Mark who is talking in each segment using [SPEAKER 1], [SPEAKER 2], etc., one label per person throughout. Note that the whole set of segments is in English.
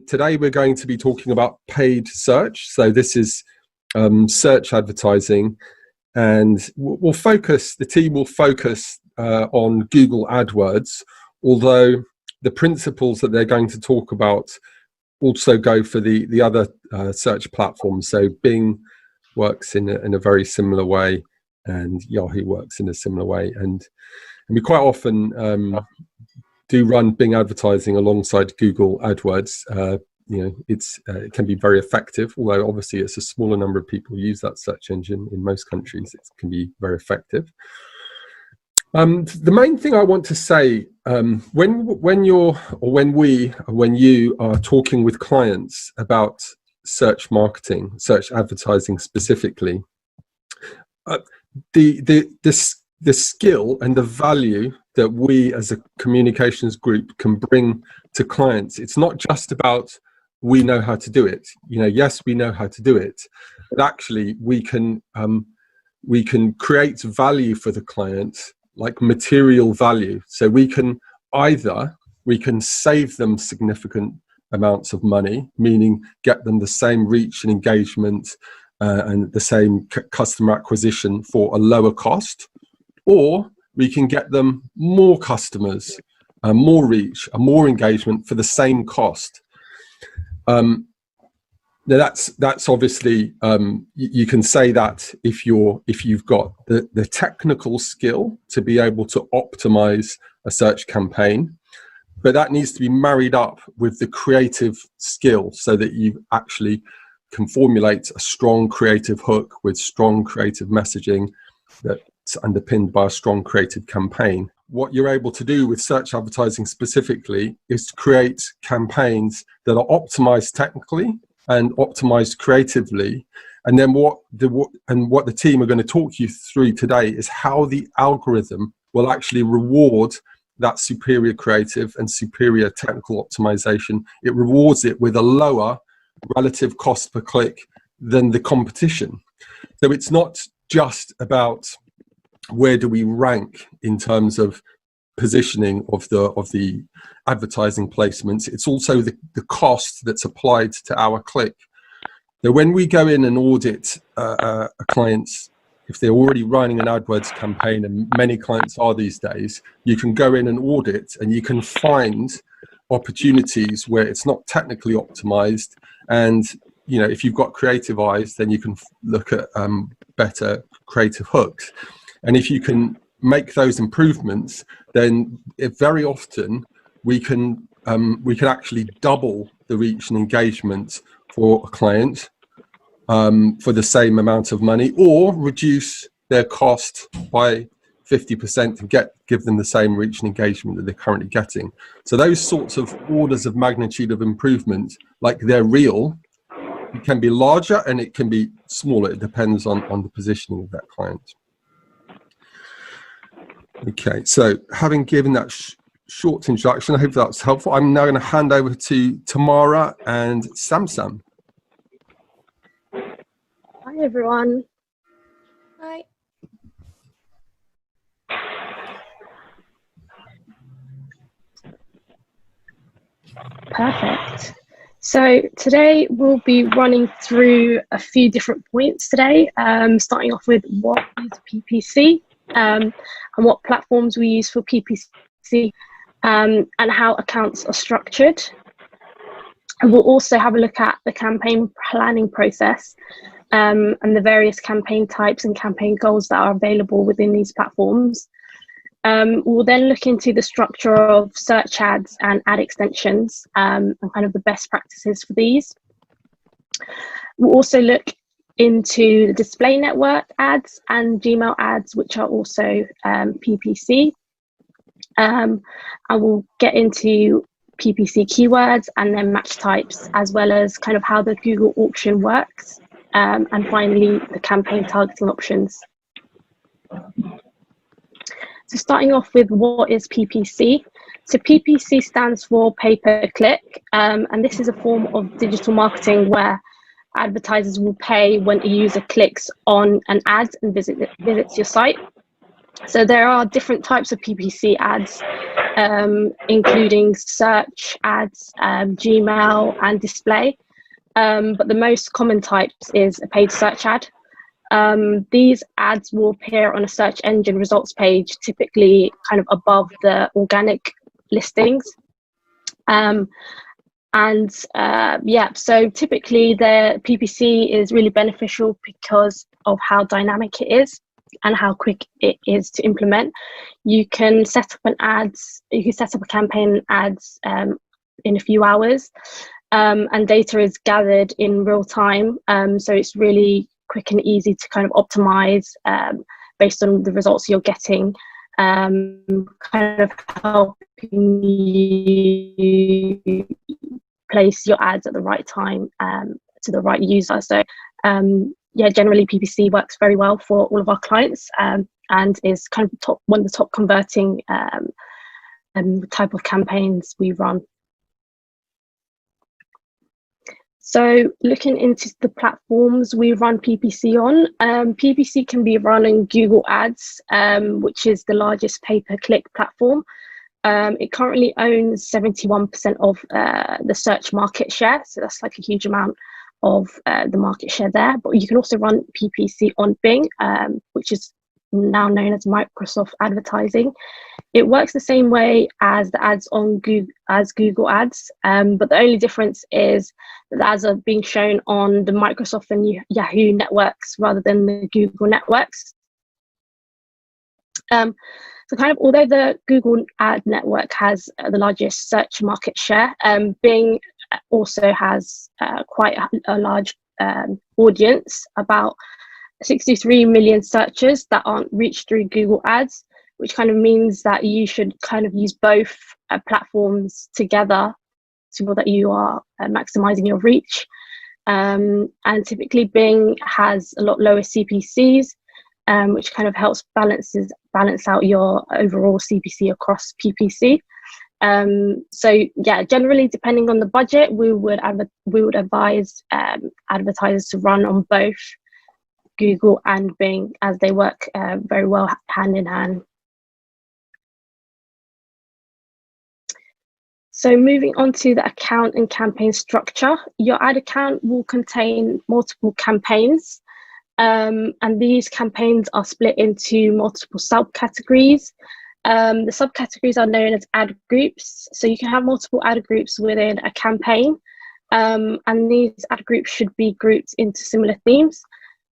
[SPEAKER 1] Today we're going to be talking about paid search. So this is search advertising, and the team will focus on Google AdWords, although the principles that they're going to talk about also go for the other search platforms. So Bing works in a very similar way, and Yahoo works in a similar way, and we quite often do run Bing advertising alongside Google AdWords. It can be very effective, although obviously it's a smaller number of people who use that search engine. In most countries, it can be very effective. The main thing I want to say, when you are talking with clients about search marketing, search advertising specifically, the skill and the value that we as a communications group can bring to clients, it's not just about we know how to do it. Yes, we know how to do it, but actually we can create value for the client, like material value. So we can save them significant amounts of money, meaning get them the same reach and engagement and the same customer acquisition for a lower cost, or we can get them more customers, more reach, and more engagement for the same cost. Now that's obviously you can say that if you've got the technical skill to be able to optimize a search campaign, but that needs to be married up with the creative skill so that you actually can formulate a strong creative hook with strong creative messaging that's underpinned by a strong creative campaign. What you're able to do with search advertising specifically is to create campaigns that are optimized technically and optimized creatively. And then what the team are going to talk you through today is how the algorithm will actually reward that superior creative and superior technical optimization. It rewards it with a lower relative cost per click than the competition. So it's not just about where do we rank in terms of positioning of the advertising placements. It's also the cost that's applied to our click. Now, when we go in and audit a client's, if they're already running an AdWords campaign, and many clients are these days, you can go in and audit and you can find opportunities where it's not technically optimized. And if you've got creative eyes, then you can look at better creative hooks. And if you can make those improvements, then very often we can actually double the reach and engagement for a client for the same amount of money, or reduce their cost by 50% and give them the same reach and engagement that they're currently getting. So those sorts of orders of magnitude of improvement, like they're real, it can be larger and it can be smaller. It depends on the positioning of that client. Okay, so having given that short introduction, I hope that's helpful. I'm now going to hand over to Tamara and Samsam.
[SPEAKER 2] Hi, everyone.
[SPEAKER 3] Hi.
[SPEAKER 2] Perfect. So today we'll be running through a few different points today, starting off with what is PPC and what platforms we use for PPC and how accounts are structured. And we'll also have a look at the campaign planning process and the various campaign types and campaign goals that are available within these platforms. We'll then look into the structure of search ads and ad extensions and kind of the best practices for these. We'll also look into the display network ads and Gmail ads, which are also PPC. And we'll get into PPC keywords and then match types, as well as kind of how the Google auction works. And finally, the campaign targeting options. So starting off with what is PPC. So PPC stands for pay per click, and this is a form of digital marketing where advertisers will pay when a user clicks on an ad and visits your site. So there are different types of PPC ads, including search, ads, Gmail, and display. But the most common types is a paid search ad. These ads will appear on a search engine results page, typically kind of above the organic listings. So typically the PPC is really beneficial because of how dynamic it is and how quick it is to implement. You can set up a campaign ads in a few hours, and data is gathered in real time. So it's really quick and easy to kind of optimize based on the results you're getting, kind of helping you place your ads at the right time to the right user. So generally PPC works very well for all of our clients, and is kind of one of the top converting type of campaigns we run. So looking into the platforms we run PPC on, PPC can be run on Google Ads, which is the largest pay-per-click platform. It currently owns 71% of the search market share, so that's like a huge amount of the market share there. But you can also run PPC on Bing, which is now known as Microsoft Advertising. It works the same way as the ads on Google Ads, but the only difference is that the ads are being shown on the Microsoft and Yahoo networks rather than the Google networks. So kind of, although the Google ad network has the largest search market share, Bing also has quite a large audience, about 63 million searchers that aren't reached through Google Ads, which kind of means that you should kind of use both platforms together to ensure that you are maximizing your reach. And typically Bing has a lot lower CPCs, which kind of helps balance out your overall CPC across PPC. So yeah, generally depending on the budget, we would advise advertisers to run on both Google and Bing, as they work very well hand in hand. So moving on to the account and campaign structure, your ad account will contain multiple campaigns. And these campaigns are split into multiple subcategories. The subcategories are known as ad groups. So you can have multiple ad groups within a campaign, and these ad groups should be grouped into similar themes.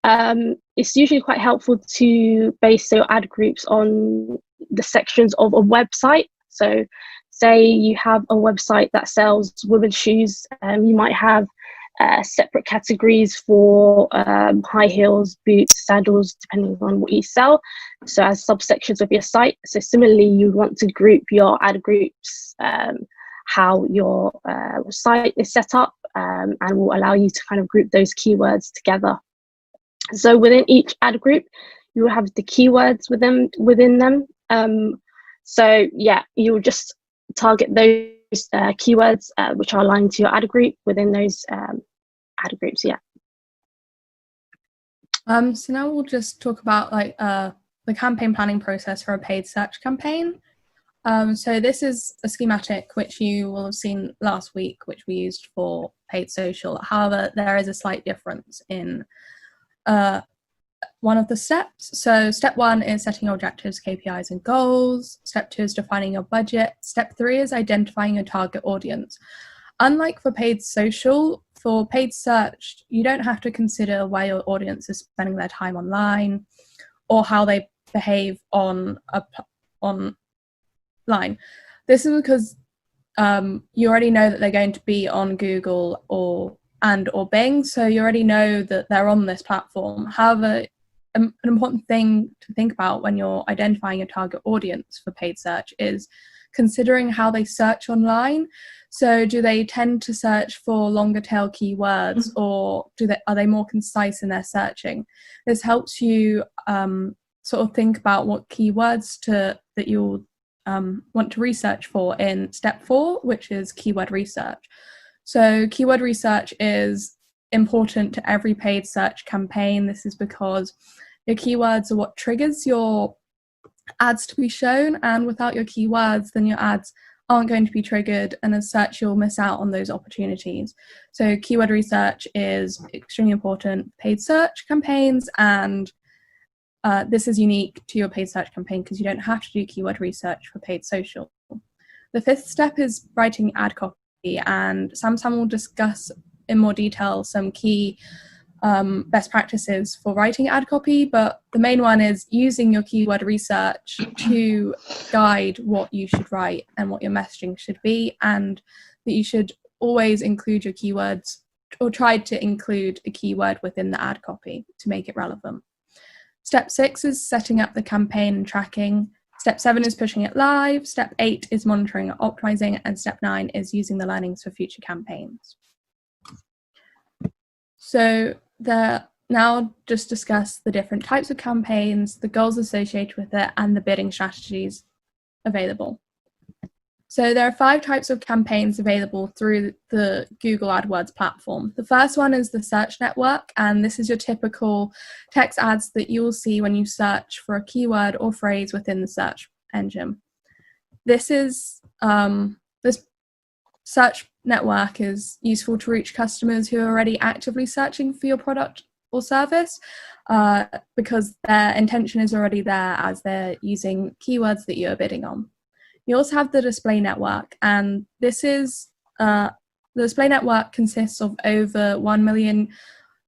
[SPEAKER 2] It's usually quite helpful to base your ad groups on the sections of a website. So say you have a website that sells women's shoes, you might have separate categories for high heels, boots, sandals, depending on what you sell, so as subsections of your site. So similarly, you want to group your ad groups how your site is set up, and will allow you to kind of group those keywords together. So within each ad group, you will have the keywords within them. So yeah, you will just target those keywords which are aligned to your ad group within those ad groups. Yeah.
[SPEAKER 3] So now we'll just talk about like the campaign planning process for a paid search campaign. So this is a schematic which you will have seen last week, which we used for paid social. However, there is a slight difference in one of the steps. So step 1 is setting your objectives, KPIs and goals. Step 2 is defining your budget. Step 3 is identifying your target audience. Unlike for paid social, for paid search, you don't have to consider where your audience is spending their time online or how they behave online. This is because you already know that they're going to be on Google or Bing, so you already know that they're on this platform. However, an important thing to think about when you're identifying your target audience for paid search is considering how they search online. So do they tend to search for longer tail keywords, or are they more concise in their searching? This helps you sort of think about what keywords that you'll want to research for in step 4, which is keyword research. So keyword research is important to every paid search campaign. This is because your keywords are what triggers your ads to be shown, and without your keywords, then your ads aren't going to be triggered, and as such, you'll miss out on those opportunities. So keyword research is extremely important for paid search campaigns, and this is unique to your paid search campaign because you don't have to do keyword research for paid social. The fifth step is writing ad copy, and Sam will discuss in more detail some key best practices for writing ad copy, but the main one is using your keyword research to guide what you should write and what your messaging should be, and that you should always include your keywords or try to include a keyword within the ad copy to make it relevant. Step 6 is setting up the campaign and tracking. Step 7 is pushing it live. Step 8 is monitoring and optimizing, and step 9 is using the learnings for future campaigns. So now just discuss the different types of campaigns, the goals associated with it, and the bidding strategies available. So there are 5 types of campaigns available through the Google AdWords platform. The first one is the search network, and this is your typical text ads that you will see when you search for a keyword or phrase within the search engine. This search network is useful to reach customers who are already actively searching for your product or service because their intention is already there as they're using keywords that you're bidding on. You also have the display network, and this is the display network consists of over 1 million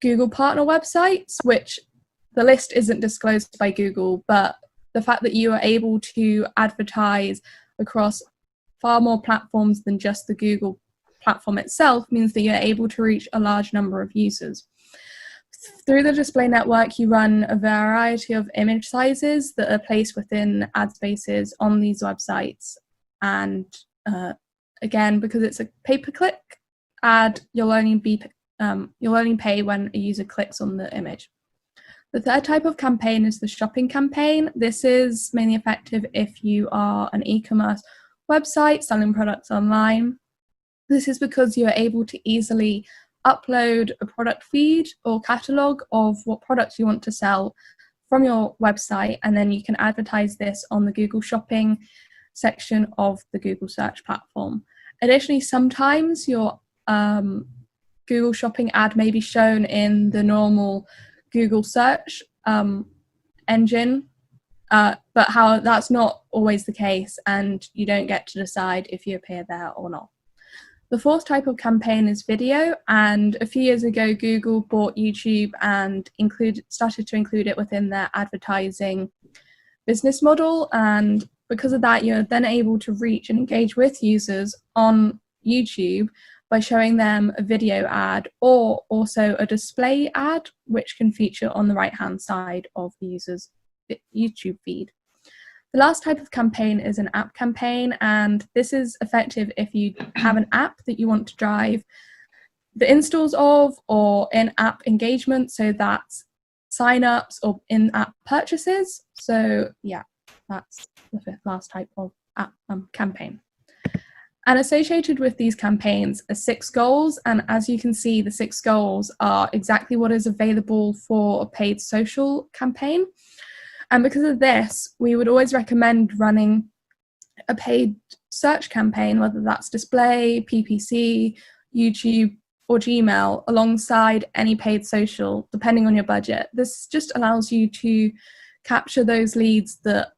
[SPEAKER 3] Google partner websites, which the list isn't disclosed by Google, but the fact that you are able to advertise across far more platforms than just the Google platform itself means that you're able to reach a large number of users. Through the display network, you run a variety of image sizes that are placed within ad spaces on these websites. And again, because it's a pay-per-click ad, you'll only pay when a user clicks on the image. The third type of campaign is the shopping campaign. This is mainly effective if you are an e-commerce website selling products online. This is because you are able to easily upload a product feed or catalogue of what products you want to sell from your website, and then you can advertise this on the Google Shopping section of the Google search platform. Additionally, sometimes your Google Shopping ad may be shown in the normal Google search engine, but that's not always the case, and you don't get to decide if you appear there or not. The fourth type of campaign is video, and a few years ago Google bought YouTube and started to include it within their advertising business model, and because of that you're then able to reach and engage with users on YouTube by showing them a video ad or also a display ad which can feature on the right hand side of the user's YouTube feed. The last type of campaign is an app campaign, and this is effective if you have an app that you want to drive the installs of or in-app engagement, so that's sign-ups or in-app purchases. So yeah, that's the last type of app campaign. And associated with these campaigns are 6 goals, and as you can see, the 6 goals are exactly what is available for a paid social campaign. And because of this, we would always recommend running a paid search campaign, whether that's display, PPC, YouTube, or Gmail, alongside any paid social, depending on your budget. This just allows you to capture those leads that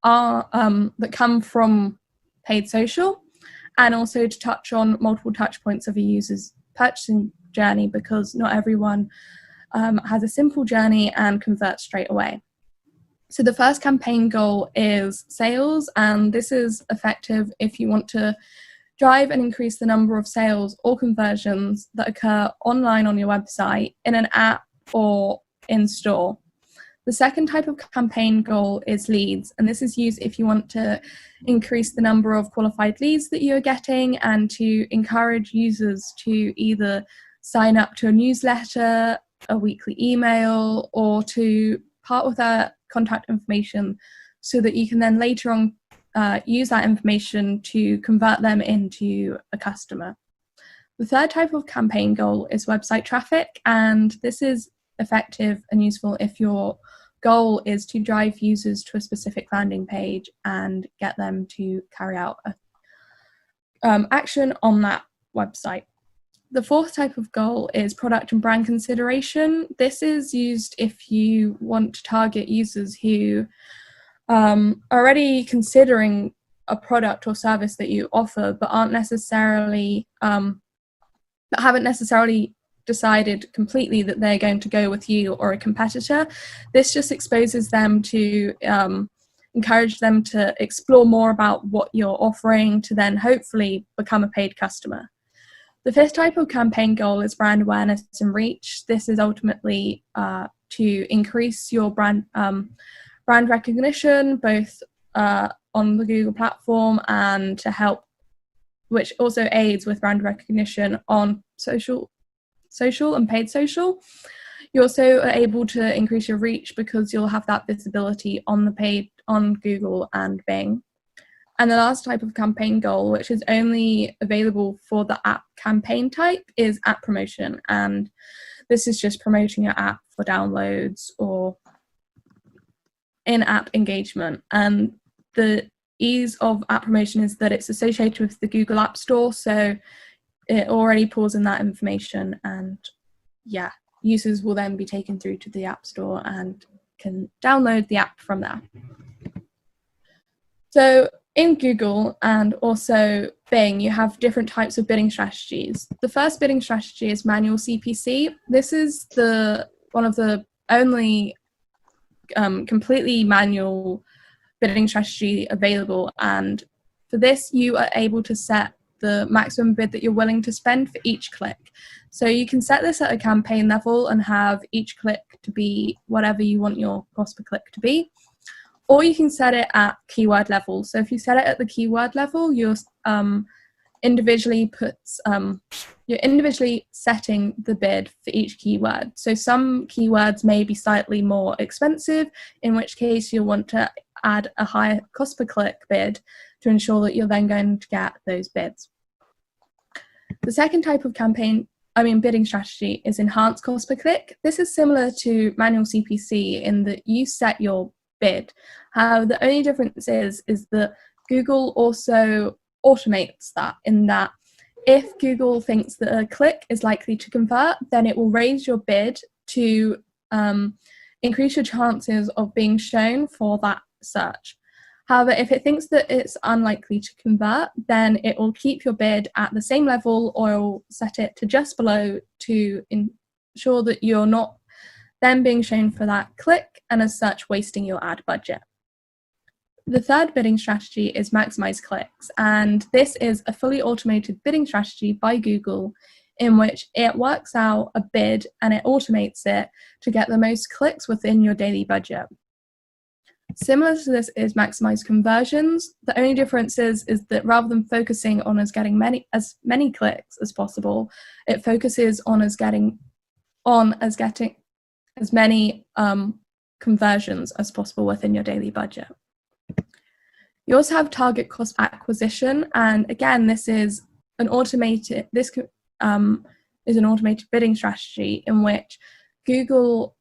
[SPEAKER 3] come from paid social, and also to touch on multiple touch points of a user's purchasing journey, because not everyone has a simple journey and converts straight away. So the first campaign goal is sales, and this is effective if you want to drive and increase the number of sales or conversions that occur online on your website, in an app, or in store. The second type of campaign goal is leads, and this is used if you want to increase the number of qualified leads that you're getting and to encourage users to either sign up to a newsletter, a weekly email, or to part with their contact information so that you can then later on use that information to convert them into a customer. The third type of campaign goal is website traffic, and this is effective and useful if your goal is to drive users to a specific landing page and get them to carry out a action on that website. The fourth type of goal is product and brand consideration. This is used if you want to target users who are already considering a product or service that you offer, but aren't necessarily that haven't necessarily decided completely that they're going to go with you or a competitor. This just exposes them to encourage them to explore more about what you're offering to then hopefully become a paid customer. The fifth type of campaign goal is brand awareness and reach. This is ultimately to increase your brand recognition, both on the Google platform and to help, which also aids with brand recognition on social and paid social. You also are able to increase your reach because you'll have that visibility on Google and Bing. And the last type of campaign goal, which is only available for the app campaign type, is app promotion. And this is just promoting your app for downloads or in-app engagement. And the ease of app promotion is that it's associated with the Google App Store, so it already pulls in that information, and yeah, users will then be taken through to the App Store and can download the app from there. So in Google and also Bing, you have different types of bidding strategies. The first bidding strategy is manual CPC. This is one of the only completely manual bidding strategy available, and for this you are able to set the maximum bid that you're willing to spend for each click. So you can set this at a campaign level and have each click to be whatever you want your cost per click to be, or you can set it at keyword level. So if you set it at the keyword level, you're individually setting the bid for each keyword. So some keywords may be slightly more expensive, in which case you'll want to add a higher cost per click bid to ensure that you're then going to get those bids. The second type of bidding strategy is enhanced cost per click. This is similar to manual CPC in that you set your bid. However, the only difference is that Google also automates that, in that if Google thinks that a click is likely to convert, then it will raise your bid to increase your chances of being shown for that search. However, if it thinks that it's unlikely to convert, then it will keep your bid at the same level, or it will set it to just below to ensure that you're not then being shown for that click, and as such wasting your ad budget. The third bidding strategy is maximize clicks, and this is a fully automated bidding strategy by Google in which it works out a bid and it automates it to get the most clicks within your daily budget. Similar to this is maximize conversions. The only difference is that rather than focusing on us getting as many clicks as possible, it focuses on us getting as many conversions as possible within your daily budget. You also have target cost acquisition, and again, this is an automated bidding strategy in which Google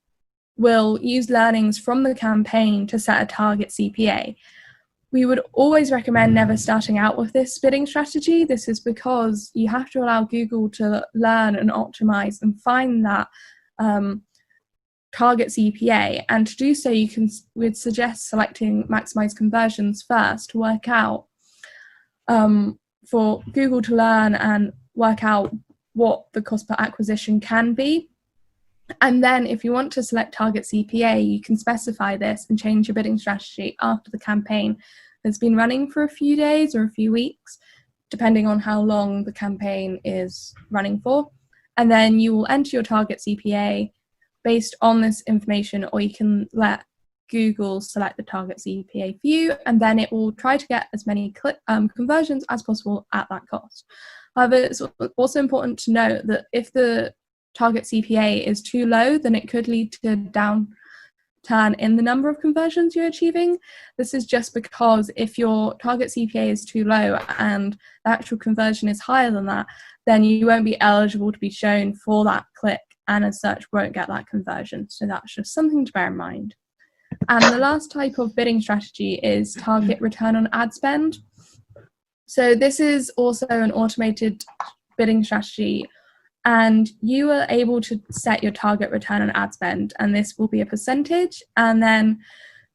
[SPEAKER 3] will use learnings from the campaign to set a target CPA. We would always recommend never starting out with this bidding strategy. This is because you have to allow Google to learn and optimize and find that target CPA, and to do so we'd suggest selecting maximize conversions first to work out for Google to learn and work out what the cost per acquisition can be. And then if you want to select target CPA, you can specify this and change your bidding strategy after the campaign has been running for a few days or a few weeks, depending on how long the campaign is running for. And then you will enter your target CPA based on this information, or you can let Google select the target CPA for you, and then it will try to get as many conversions as possible at that cost. However, it's also important to note that if the target CPA is too low, then it could lead to a downturn in the number of conversions you're achieving. This is just because if your target CPA is too low and the actual conversion is higher than that, then you won't be eligible to be shown for that click, and as such won't get that conversion. So that's just something to bear in mind. And the last type of bidding strategy is target return on ad spend. So this is also an automated bidding strategy, and you are able to set your target return on ad spend, and this will be a percentage, and then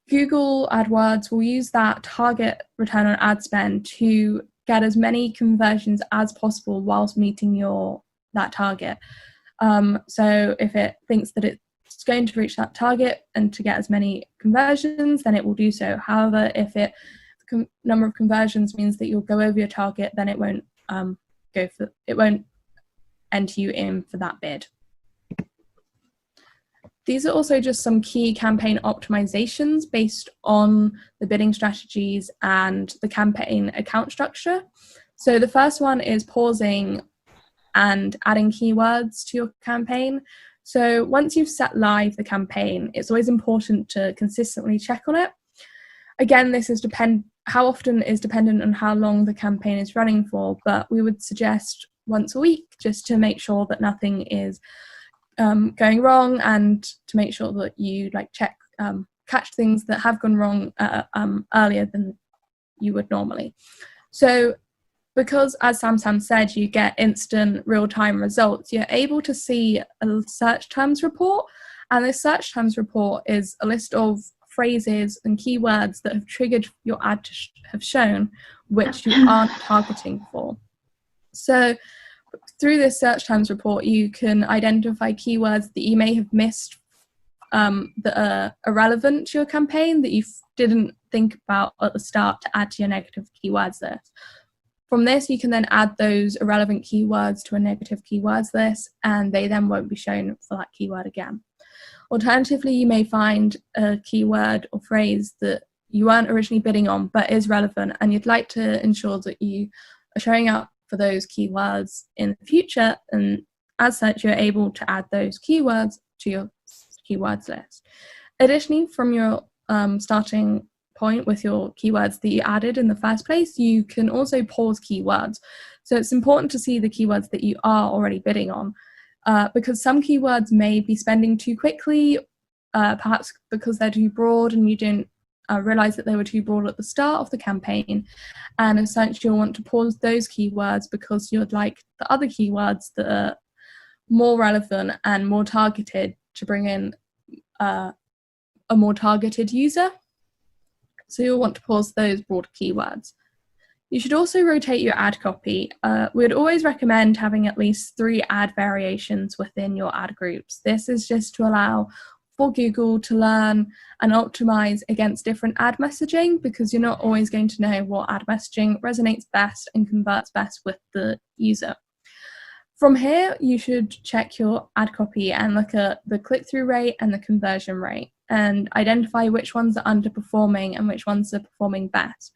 [SPEAKER 3] Google AdWords will use that target return on ad spend to get as many conversions as possible whilst meeting that target. So if it thinks that it's going to reach that target and to get as many conversions, then it will do so. However, if the number of conversions means that you'll go over your target, then it won't enter you in for that bid. These are also just some key campaign optimizations based on the bidding strategies and the campaign account structure. So the first one is pausing and adding keywords to your campaign. So once you've set live the campaign, it's always important to consistently check on it. Again, this is how often is dependent on how long the campaign is running for, but we would suggest once a week just to make sure that nothing is going wrong, and to make sure that you catch things that have gone wrong earlier than you would normally. So because, as Sam said, you get instant real-time results, you're able to see a search terms report, and this search terms report is a list of phrases and keywords that have triggered your ad to have shown, which you aren't targeting for. So through this search terms report, you can identify keywords that you may have missed that are irrelevant to your campaign, that you didn't think about at the start to add to your negative keywords list. From this, you can then add those irrelevant keywords to a negative keywords list, and they then won't be shown for that keyword again. Alternatively, you may find a keyword or phrase that you weren't originally bidding on but is relevant, and you'd like to ensure that you are showing up for those keywords in the future, and as such you're able to add those keywords to your keywords list. Additionally, from your starting point with your keywords that you added in the first place, you can also pause keywords. So it's important to see the keywords that you are already bidding on, because some keywords may be spending too quickly, perhaps because they're too broad and you didn't realize that they were too broad at the start of the campaign, and as such you'll want to pause those keywords because you'd like the other keywords that are more relevant and more targeted to bring in a more targeted user. So you'll want to pause those broader keywords. You should also rotate your ad copy. We'd always recommend having at least 3 ad variations within your ad groups. This is just to allow for Google to learn and optimize against different ad messaging, because you're not always going to know what ad messaging resonates best and converts best with the user. From here, you should check your ad copy and look at the click-through rate and the conversion rate, and identify which ones are underperforming and which ones are performing best.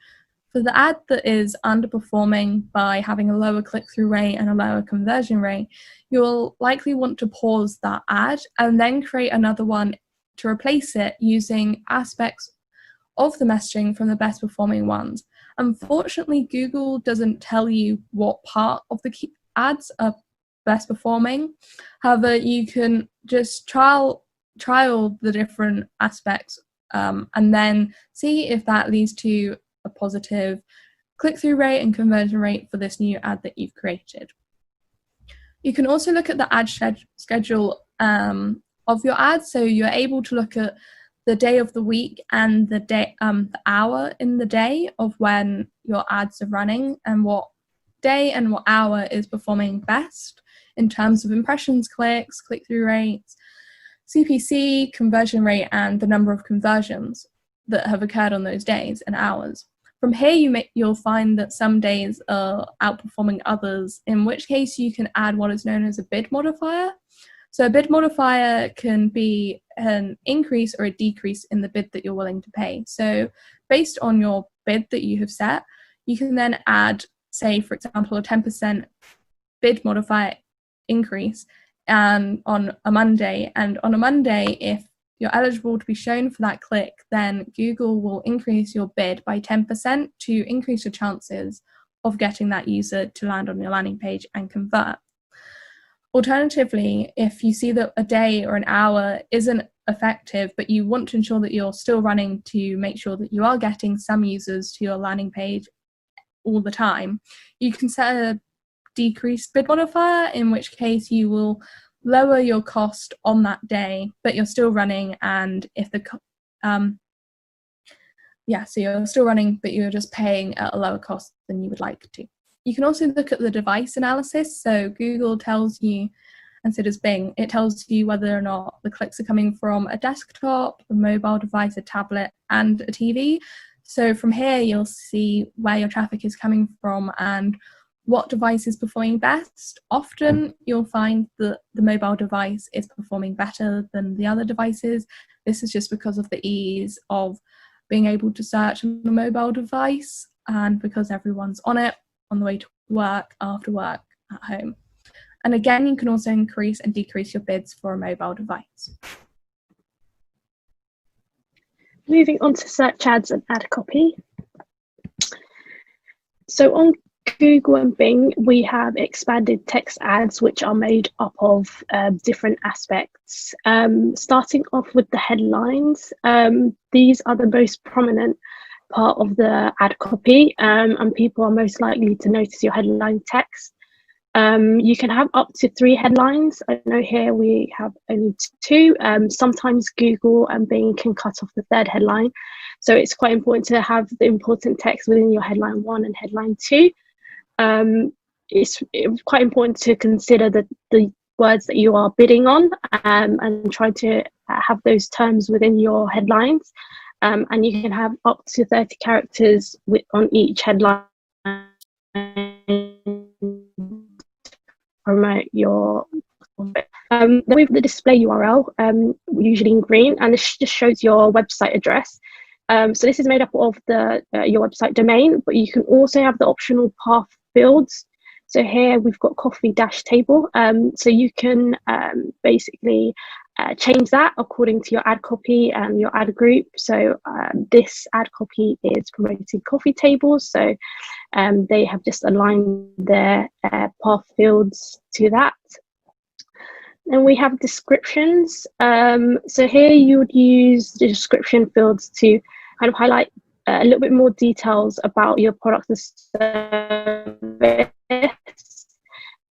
[SPEAKER 3] For the ad that is underperforming by having a lower click-through rate and a lower conversion rate, you'll likely want to pause that ad and then create another one to replace it using aspects of the messaging from the best performing ones. Unfortunately, Google doesn't tell you what part of the ads are best performing. However, you can just trial the different aspects and then see if that leads to a positive click-through rate and conversion rate for this new ad that you've created. You can also look at the ad schedule of your ad, so you're able to look at the day of the week and the hour in the day of when your ads are running, and what day and what hour is performing best in terms of impressions, clicks, click-through rates, CPC, conversion rate, and the number of conversions that have occurred on those days and hours. From here, you'll find that some days are outperforming others, in which case you can add what is known as a bid modifier. So a bid modifier can be an increase or a decrease in the bid that you're willing to pay. So based on your bid that you have set, you can then add, say, for example, a 10% bid modifier increase on a Monday. And on a Monday, if you're eligible to be shown for that click, then Google will increase your bid by 10% to increase your chances of getting that user to land on your landing page and convert. Alternatively, if you see that a day or an hour isn't effective, but you want to ensure that you're still running to make sure that you are getting some users to your landing page all the time, you can set a decreased bid modifier, in which case you will lower your cost on that day, but you're still running. And if the so you're still running, but you're just paying at a lower cost than you would like to. You can also look at the device analysis. So Google tells you, and so does Bing, it tells you whether or not the clicks are coming from a desktop, a mobile device, a tablet, and a TV. So from here, you'll see where your traffic is coming from and what device is performing best. Often you'll find that the mobile device is performing better than the other devices. This is just because of the ease of being able to search on the mobile device, and because everyone's on it on the way to work, after work, at home. And again, you can also increase and decrease your bids for a mobile device.
[SPEAKER 2] Moving on to search ads and ad copy. So on Google and Bing, we have expanded text ads, which are made up of different aspects. Starting off with the headlines, these are the most prominent part of the ad copy, and people are most likely to notice your headline text. You can have up to 3 headlines. I know here we have only 2. Sometimes Google and Bing can cut off the 3rd headline. So it's quite important to have the important text within your headline 1 and headline 2. It's quite important to consider the words that you are bidding on, and try to have those terms within your headlines. And you can have up to 30 characters on each headline. Promote your then we have the display URL, usually in green, and this just shows your website address. So this is made up of your website domain, but you can also have the optional path fields. So here we've got coffee-table, so you can basically change that according to your ad copy and your ad group. So this ad copy is promoting coffee tables, so they have just aligned their path fields to that. Then we have descriptions. So here you would use the description fields to kind of highlight a little bit more details about your product and service.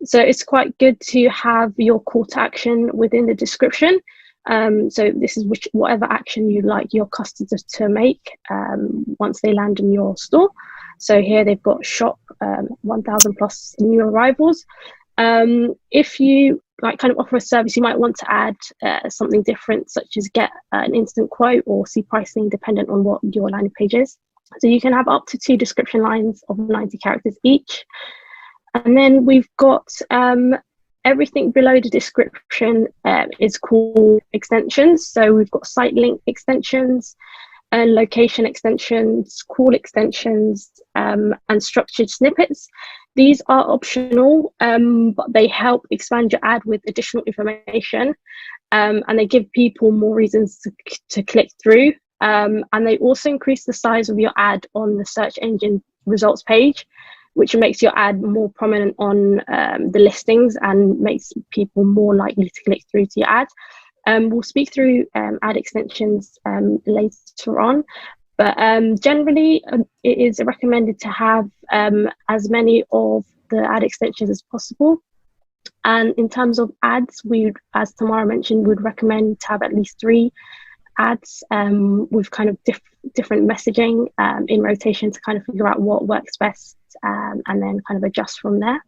[SPEAKER 2] So it's quite good to have your call to action within the description. So this is whatever action you'd like your customers to make once they land in your store. So here they've got shop 1,000 plus new arrivals. If you kind of offer a service, you might want to add something different, such as get an instant quote or see pricing, dependent on what your landing page is. So you can have up to 2 description lines of 90 characters each. And then we've got everything below the description is called extensions. So we've got site link extensions, and location extensions, call extensions, and structured snippets. These are optional, but they help expand your ad with additional information, and they give people more reasons to click through. And they also increase the size of your ad on the search engine results page, which makes your ad more prominent on the listings and makes people more likely to click through to your ad. We'll speak through ad extensions later on, but generally it is recommended to have as many of the ad extensions as possible. And in terms of ads, as Tamara mentioned, would recommend to have at least 3 ads with kind of different messaging in rotation to kind of figure out what works best, and then kind of adjust from there.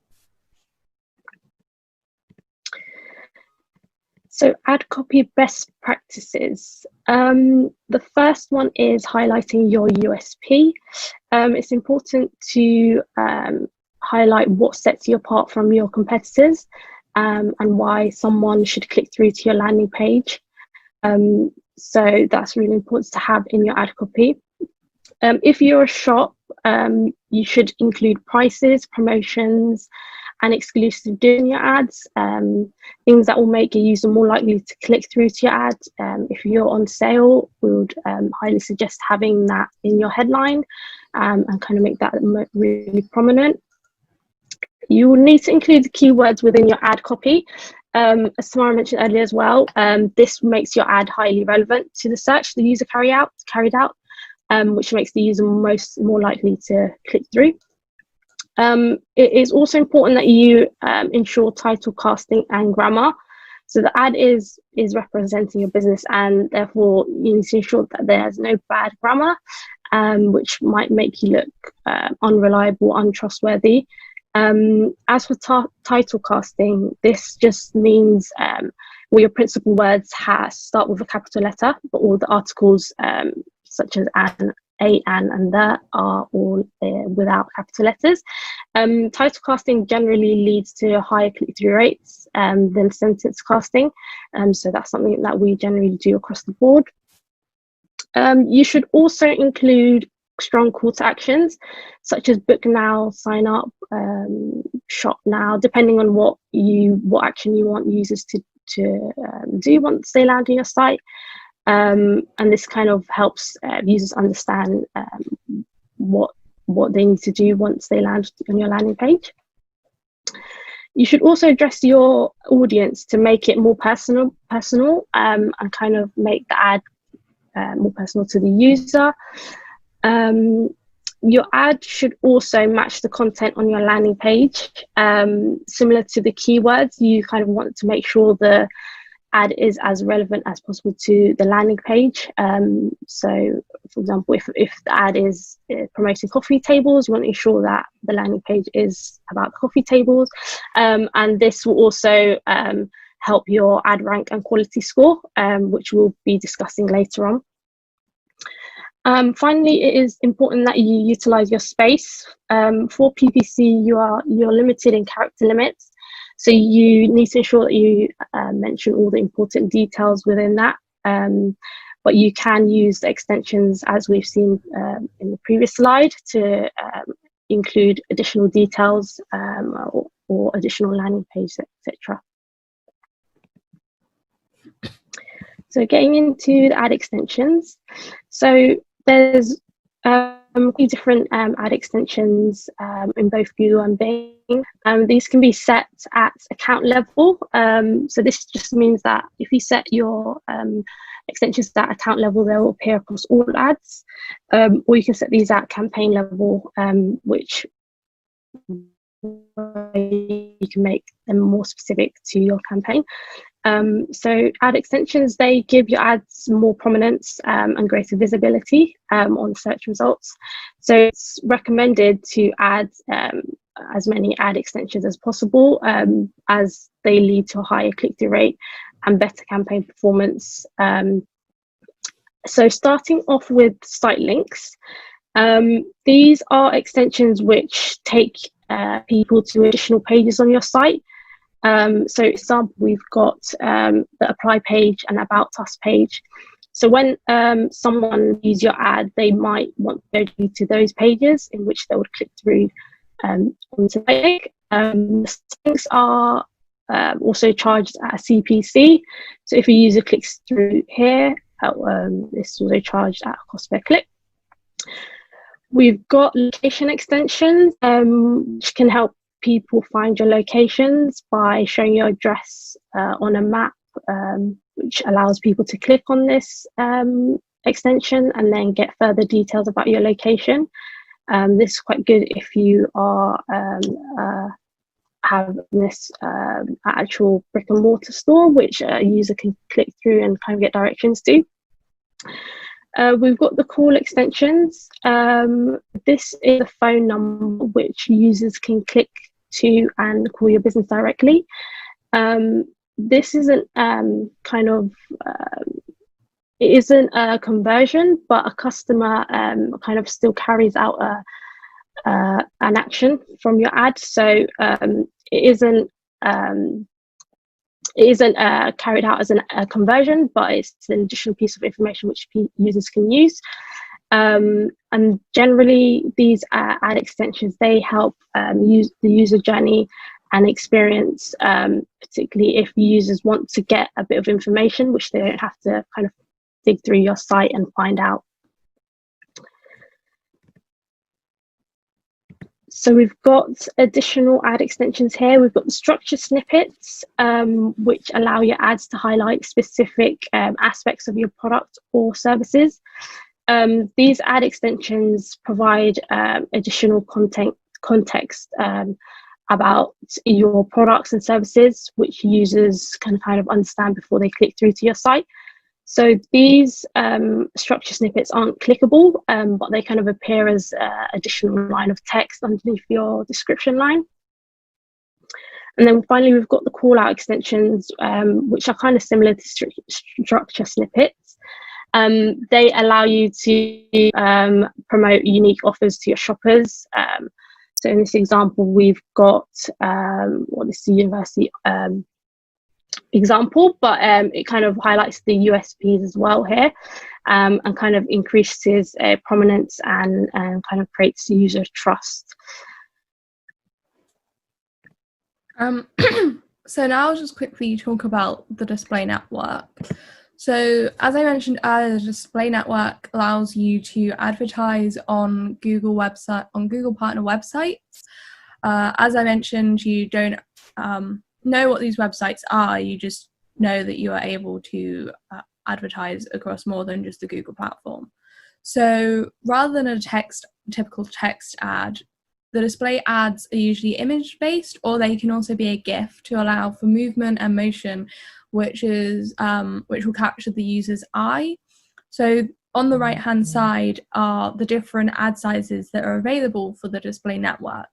[SPEAKER 2] So ad copy best practices. The first one is highlighting your USP. It's important to highlight what sets you apart from your competitors, and why someone should click through to your landing page. So that's really important to have in your ad copy. If you're a shop, you should include prices, promotions, and exclusive deals in your ads, things that will make your user more likely to click through to your ad. If you're on sale, we would highly suggest having that in your headline, and kind of make that really prominent. You will need to include the keywords within your ad copy. As Tamara mentioned earlier as well, this makes your ad highly relevant to the search the user carried out, which makes the user more likely to click through. It is also important that you ensure title, casting, and grammar. So the ad is representing your business, and therefore you need to ensure that there's no bad grammar, which might make you look unreliable, untrustworthy. As for title casting, this just means where your principal words start with a capital letter, but all the articles such as an, a, and the are all without capital letters. Title casting generally leads to higher click-through rates than sentence casting, so that's something that we generally do across the board. You should also include strong call to actions such as book now, sign up, shop now, depending on what action you want users to do once they land on your site. And this kind of helps users understand what they need to do once they land on your landing page. You should also address your audience to make it more personal, and kind of make the ad more personal to the user. Your ad should also match the content on your landing page. Similar to the keywords, you kind of want to make sure the ad is as relevant as possible to the landing page. So, for example, if the ad is promoting coffee tables, you want to ensure that the landing page is about coffee tables. And this will also help your ad rank and quality score, which we'll be discussing later on. Finally, it is important that you utilize your space. For PPC, you're limited in character limits, so you need to ensure that you mention all the important details within that. But you can use the extensions, as we've seen in the previous slide, to include additional details or additional landing pages, etc. So getting into the ad extensions. So there's different ad extensions in both Google and Bing. These can be set at account level. So this just means that if you set your extensions at account level, they will appear across all ads. Or you can set these at campaign level, which you can make them more specific to your campaign. So ad extensions, they give your ads more prominence and greater visibility on search results. So it's recommended to add as many ad extensions as possible, as they lead to a higher click-through rate and better campaign performance. So starting off with site links, these are extensions which take people to additional pages on your site. So for example, we've got the apply page and about us page. So when someone views your ad, they might want to go to those pages in which they would click through onto the link. The links are also charged at a CPC. So if a user clicks through here, this is also charged at a cost per click. We've got location extensions, which can help people find your locations by showing your address on a map, which allows people to click on this extension and then get further details about your location. This is quite good if you are have this actual brick and mortar store, which a user can click through and kind of get directions to. We've got the call extensions. This is a phone number which users can click to and call your business directly. This isn't it isn't a conversion, but a customer kind of still carries out an action from your ad. So it isn't carried out as a conversion, but it's an additional piece of information which users can use. And generally, these ad extensions, they help use the user journey and experience, particularly if users want to get a bit of information, which they don't have to kind of dig through your site and find out. So we've got additional ad extensions here. We've got the structure snippets, which allow your ads to highlight specific aspects of your product or services. These ad extensions provide additional context about your products and services, which users can kind of understand before they click through to your site. So these structure snippets aren't clickable, but they kind of appear as additional line of text underneath your description line. And then finally, we've got the call out extensions, which are kind of similar to structure snippets. They allow you to promote unique offers to your shoppers. So in this example, we've got, this is the university example, but it kind of highlights the USPs as well here, and kind of increases prominence and kind of creates user trust.
[SPEAKER 3] So now I'll just quickly talk about the display network. So as I mentioned earlier, the display network allows you to advertise on Google partner websites. As I mentioned, you don't know what these websites are, you just know that you are able to advertise across more than just the Google platform. So rather than a typical text ad, the display ads are usually image-based, or they can also be a GIF to allow for movement and motion, which will capture the user's eye. So on the right-hand side are the different ad sizes that are available for the display network.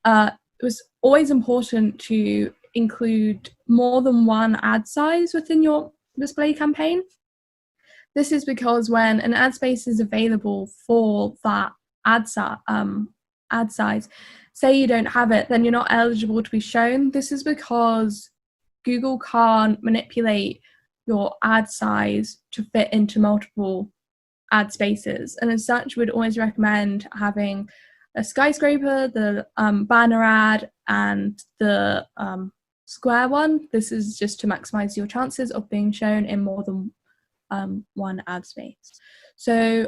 [SPEAKER 3] It was always important to include more than one ad size within your display campaign. This is because when an ad space is available for that ad size, say you don't have it, then you're not eligible to be shown. This is because Google can't manipulate your ad size to fit into multiple ad spaces, and as such, we'd always recommend having a skyscraper, the banner ad, and the square one. This is just to maximize your chances of being shown in more than one ad space. So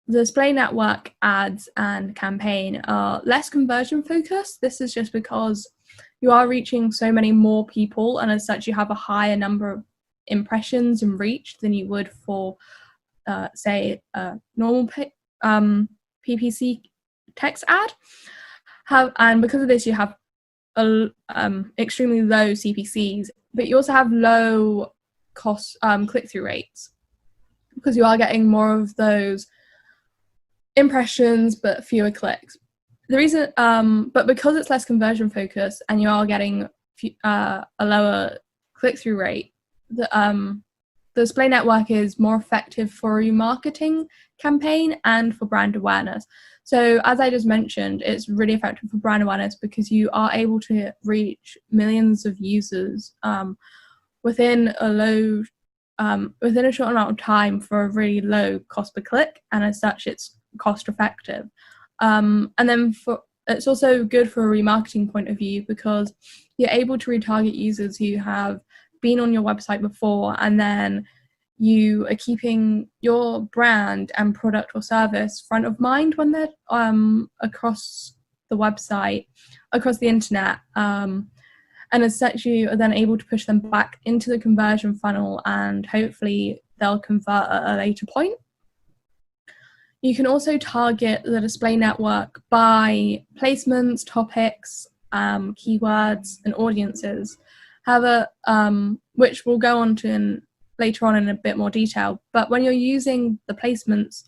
[SPEAKER 3] the display network ads and campaign are less conversion focused. This is just because you are reaching so many more people, and as such you have a higher number of impressions and reach than you would for say a normal PPC text ad. And because of this, you have extremely low CPCs, but you also have low cost click-through rates, because you are getting more of those impressions but fewer clicks. The reason, but because it's less conversion focused and you are getting a lower click-through rate, the display network is more effective for a remarketing campaign and for brand awareness. So as I just mentioned, it's really effective for brand awareness because you are able to reach millions of users within a short amount of time for a really low cost per click, and as such it's cost effective. And then it's also good for a remarketing point of view, because you're able to retarget users who have been on your website before, and then you are keeping your brand and product or service front of mind when they're across the website, across the internet. And as such, you are then able to push them back into the conversion funnel, and hopefully they'll convert at a later point. You can also target the display network by placements, topics, keywords, and audiences. However, which we'll go on to later on in a bit more detail. But when you're using the placements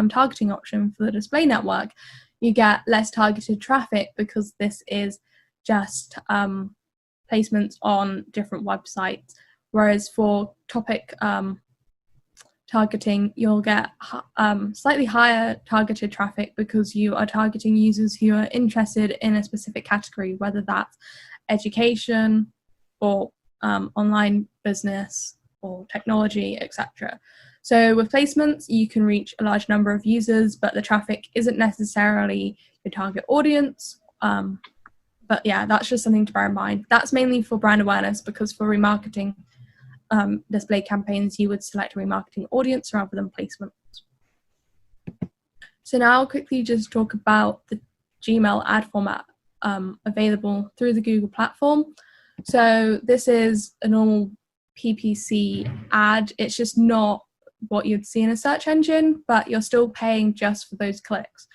[SPEAKER 3] targeting option for the display network, you get less targeted traffic, because this is just placements on different websites. Whereas for topic targeting, you'll get slightly higher targeted traffic, because you are targeting users who are interested in a specific category, whether that's education or online business or technology, etc. So with placements, you can reach a large number of users, but the traffic isn't necessarily your target audience. But yeah, that's just something to bear in mind. That's mainly for brand awareness, because for remarketing display campaigns, you would select a remarketing audience rather than placements. So now I'll quickly just talk about the Gmail ad format available through the Google platform. So this is a normal PPC ad. It's just not what you'd see in a search engine, but you're still paying just for those clicks.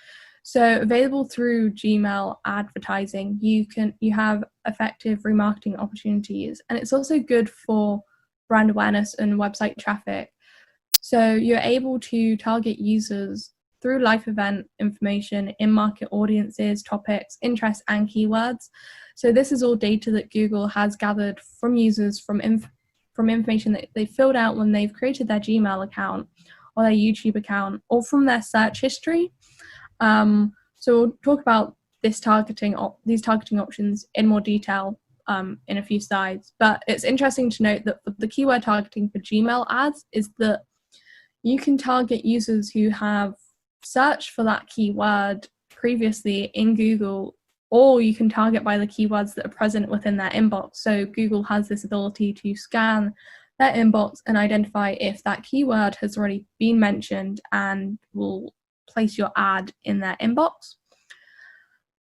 [SPEAKER 3] So available through Gmail advertising, you have effective remarketing opportunities, and it's also good for brand awareness and website traffic. So you're able to target users through live event information, in-market audiences, topics, interests, and keywords. So this is all data that Google has gathered from users from information that they filled out when they've created their Gmail account or their YouTube account, or from their search history. So we'll talk about these targeting options in more detail in a few slides. But it's interesting to note that the keyword targeting for Gmail ads is that you can target users who have searched for that keyword previously in Google, or you can target by the keywords that are present within their inbox. So Google has this ability to scan their inbox and identify if that keyword has already been mentioned and will place your ad in their inbox.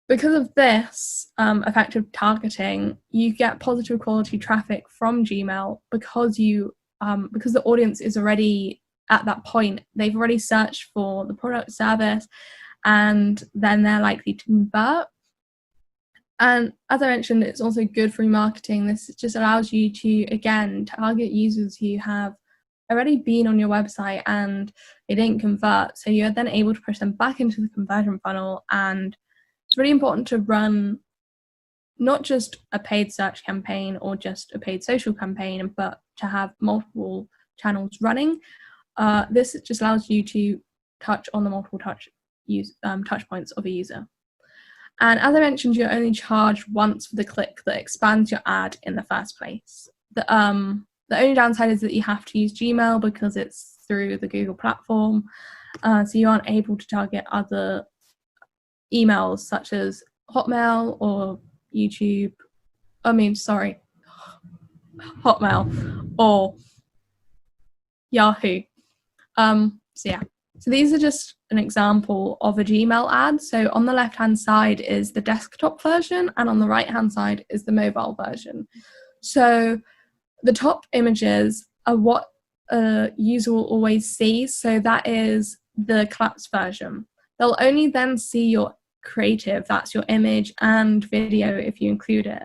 [SPEAKER 3] Because of this effective targeting, you get positive quality traffic from Gmail because the audience is already at that point. They've already searched for the product service, and then they're likely to convert. And as I mentioned, it's also good for remarketing. This just allows you to, again, target users who have already been on your website and they didn't convert. So you're then able to push them back into the conversion funnel. And it's really important to run not just a paid search campaign or just a paid social campaign, but to have multiple channels running. This just allows you to touch on the multiple touch points of a user. And as I mentioned, you're only charged once for the click that expands your ad in the first place. The only downside is that you have to use Gmail because it's through the Google platform. So you aren't able to target other emails such as Hotmail or Hotmail or Yahoo. So these are just an example of a Gmail ad. So on the left-hand side is the desktop version, and on the right-hand side is the mobile version. So the top images are what a user will always see. So that is the collapsed version. They'll only then see your creative, that's your image and video if you include it,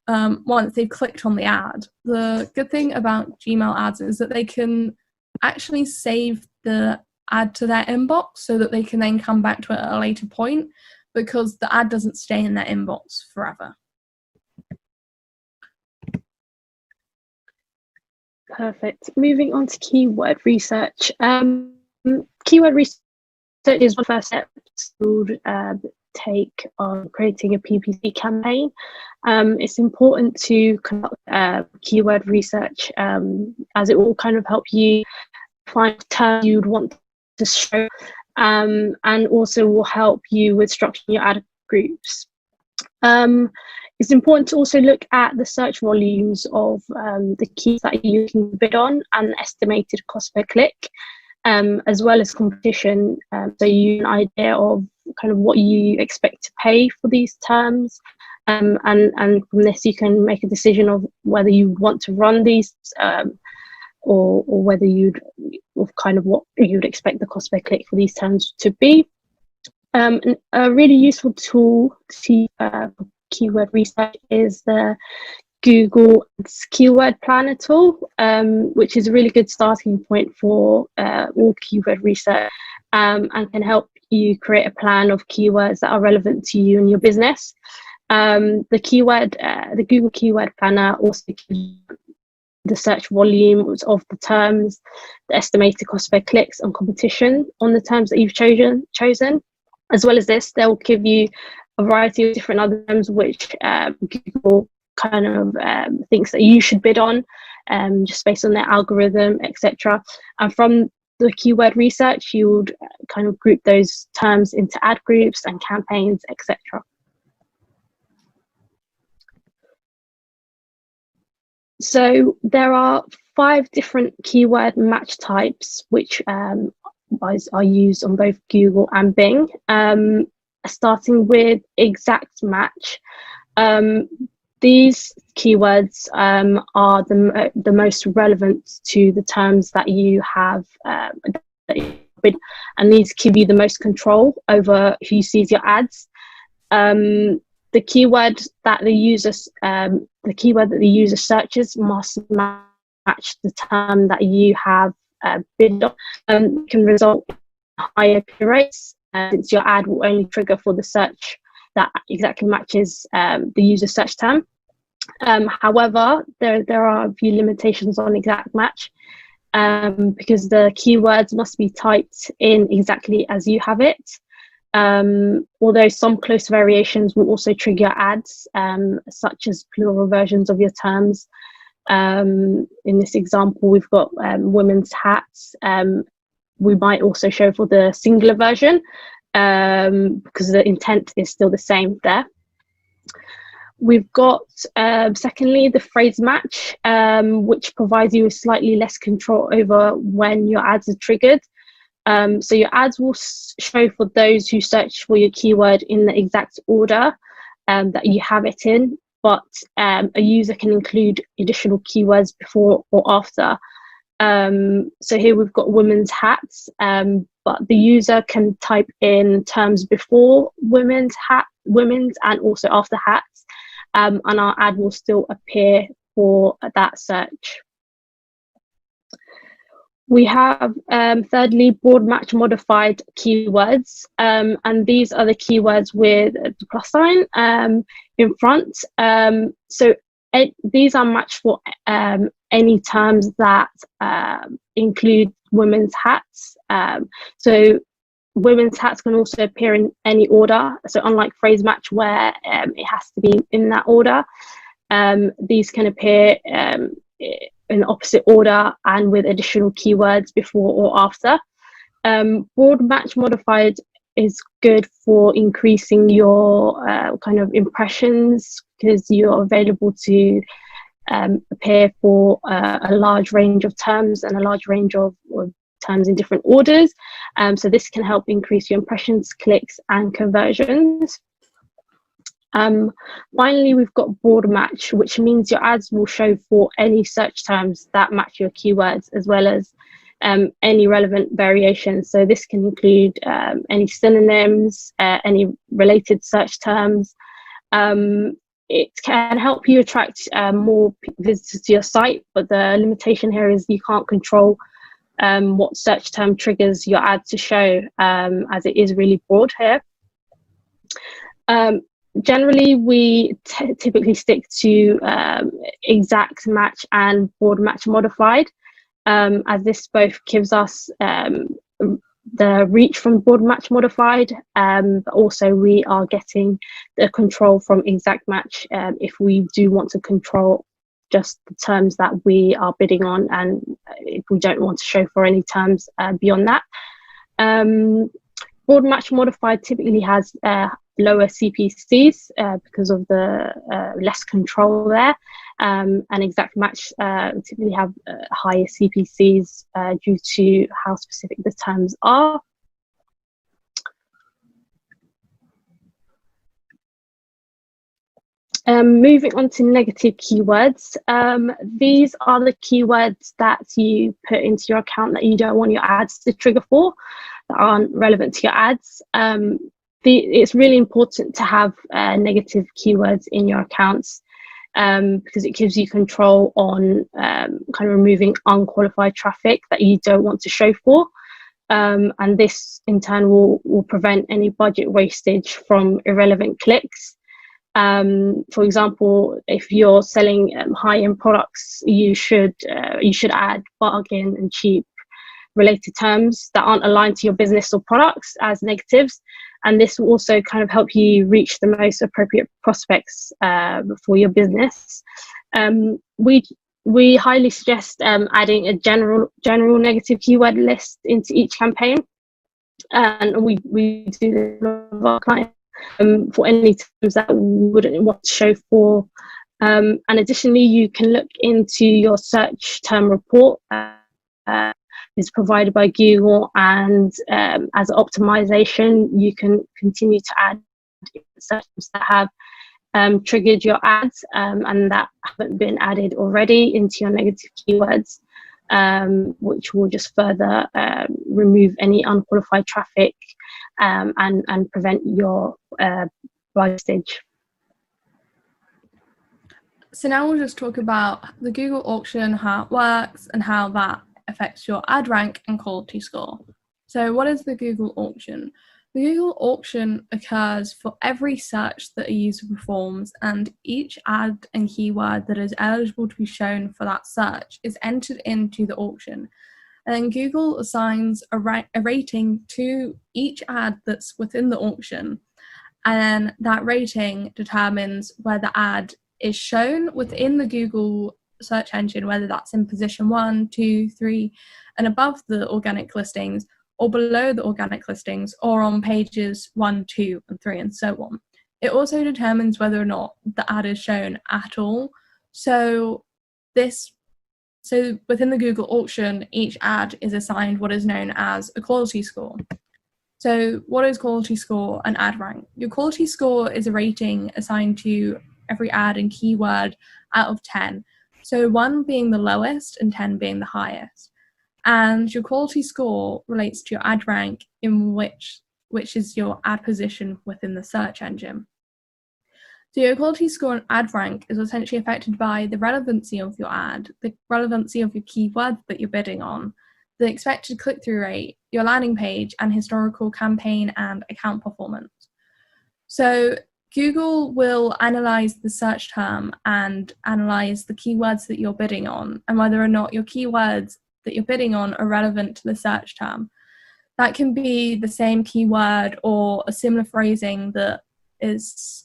[SPEAKER 3] once they've clicked on the ad. The good thing about Gmail ads is that they can actually save the ad to their inbox so that they can then come back to it at a later point, because the ad doesn't stay in their inbox forever.
[SPEAKER 2] Perfect. Moving on to keyword research. Keyword research is one first step to take on creating a PPC campaign. It's important to conduct keyword research as it will kind of help you find terms you'd want to show, and also will help you with structuring your ad groups. It's important to also look at the search volumes of the keys that you're looking to bid on and the estimated cost per click, as well as competition, so you have an idea of kind of what you expect to pay for these terms, and from this you can make a decision of whether you want to run these or whether kind of what you'd expect the cost per click for these terms to be. A really useful tool for keyword research is the Google Keyword Planner tool, which is a really good starting point for all keyword research, and can help you create a plan of keywords that are relevant to you and your business. The Google Keyword Planner also gives the search volumes of the terms, the estimated cost per clicks, and competition on the terms that you've chosen. As well as this, they'll give you a variety of different other terms which Google kind of thinks that you should bid on, just based on their algorithm, etc. And from the keyword research, you would kind of group those terms into ad groups and campaigns, etc. So there are 5 different keyword match types which are used on both Google and Bing. starting with exact match. These keywords are the most relevant to the terms that you have, and these give you the most control over who sees your ads. The keyword that the user searches must match the term that you have bid on. Can result in higher appeal rates, since your ad will only trigger for the search that exactly matches the user search term. However, there are a few limitations on exact match, because the keywords must be typed in exactly as you have it. Although some close variations will also trigger ads, such as plural versions of your terms. In this example, we've got women's hats. We might also show for the singular version, because the intent is still the same there. We've got, secondly, the phrase match, which provides you with slightly less control over when your ads are triggered. So your ads will show for those who search for your keyword in the exact order that you have it in, but a user can include additional keywords before or after. So here we've got women's hats, but the user can type in terms before women's and also after hats, and our ad will still appear for that search. We have, thirdly, broad match modified keywords, and these are the keywords with the plus sign in front. So these are matched for any terms that include women's hats. So women's hats can also appear in any order. So unlike phrase match, where it has to be in that order, these can appear in the opposite order and with additional keywords before or after. Broad match modified is good for increasing your kind of impressions, because you're available to appear for a large range of terms and a large range of terms in different orders. So this can help increase your impressions, clicks, and conversions. Finally, we've got broad match, which means your ads will show for any search terms that match your keywords, as well as any relevant variations. So this can include any synonyms, any related search terms. It can help you attract more visitors to your site, but the limitation here is you can't control what search term triggers your ad to show, as it is really broad here. Generally, we typically stick to exact match and broad match modified, as this both gives us the reach from broad match modified, but also we are getting the control from exact match if we do want to control just the terms that we are bidding on, and if we don't want to show for any terms beyond that. Broad match modified typically has lower CPCs because of the less control there, and exact match typically have higher CPCs due to how specific the terms are. Moving on to negative keywords. These are the keywords that you put into your account that you don't want your ads to trigger for, that aren't relevant to your ads. It's really important to have negative keywords in your accounts, because it gives you control on kind of removing unqualified traffic that you don't want to show for. And this in turn will prevent any budget wastage from irrelevant clicks. For example, if you're selling high-end products, you should add bargain and cheap related terms that aren't aligned to your business or products as negatives, and this will also kind of help you reach the most appropriate prospects for your business. We highly suggest adding a general negative keyword list into each campaign, and we do this with our clients for any terms that we wouldn't want to show for. And additionally, you can look into your search term report is provided by Google, and as optimization, you can continue to add sections that have triggered your ads and that haven't been added already into your negative keywords, which will just further remove any unqualified traffic and prevent your wastage.
[SPEAKER 3] So now we'll just talk about the Google auction, how it works, and how that affects your ad rank and quality score. So what is the Google auction? The Google auction occurs for every search that a user performs, and each ad and keyword that is eligible to be shown for that search is entered into the auction. And then Google assigns a rating to each ad that's within the auction, and then that rating determines where the ad is shown within the Google search engine, whether that's in position 1, 2, 3, and above the organic listings, or below the organic listings, or on pages 1, 2, and 3, and so on. It also determines whether or not the ad is shown at all. So within the Google auction, each ad is assigned what is known as a quality score. So what is quality score and ad rank? Your quality score is a rating assigned to every ad and keyword out of 10. So 1 being the lowest and 10 being the highest. And your quality score relates to your ad rank, in which is your ad position within the search engine. So your quality score and ad rank is essentially affected by the relevancy of your ad, the relevancy of your keyword that you're bidding on, the expected click-through rate, your landing page, and historical campaign and account performance. So Google will analyze the search term and analyze the keywords that you're bidding on, and whether or not your keywords that you're bidding on are relevant to the search term. That can be the same keyword or a similar phrasing that is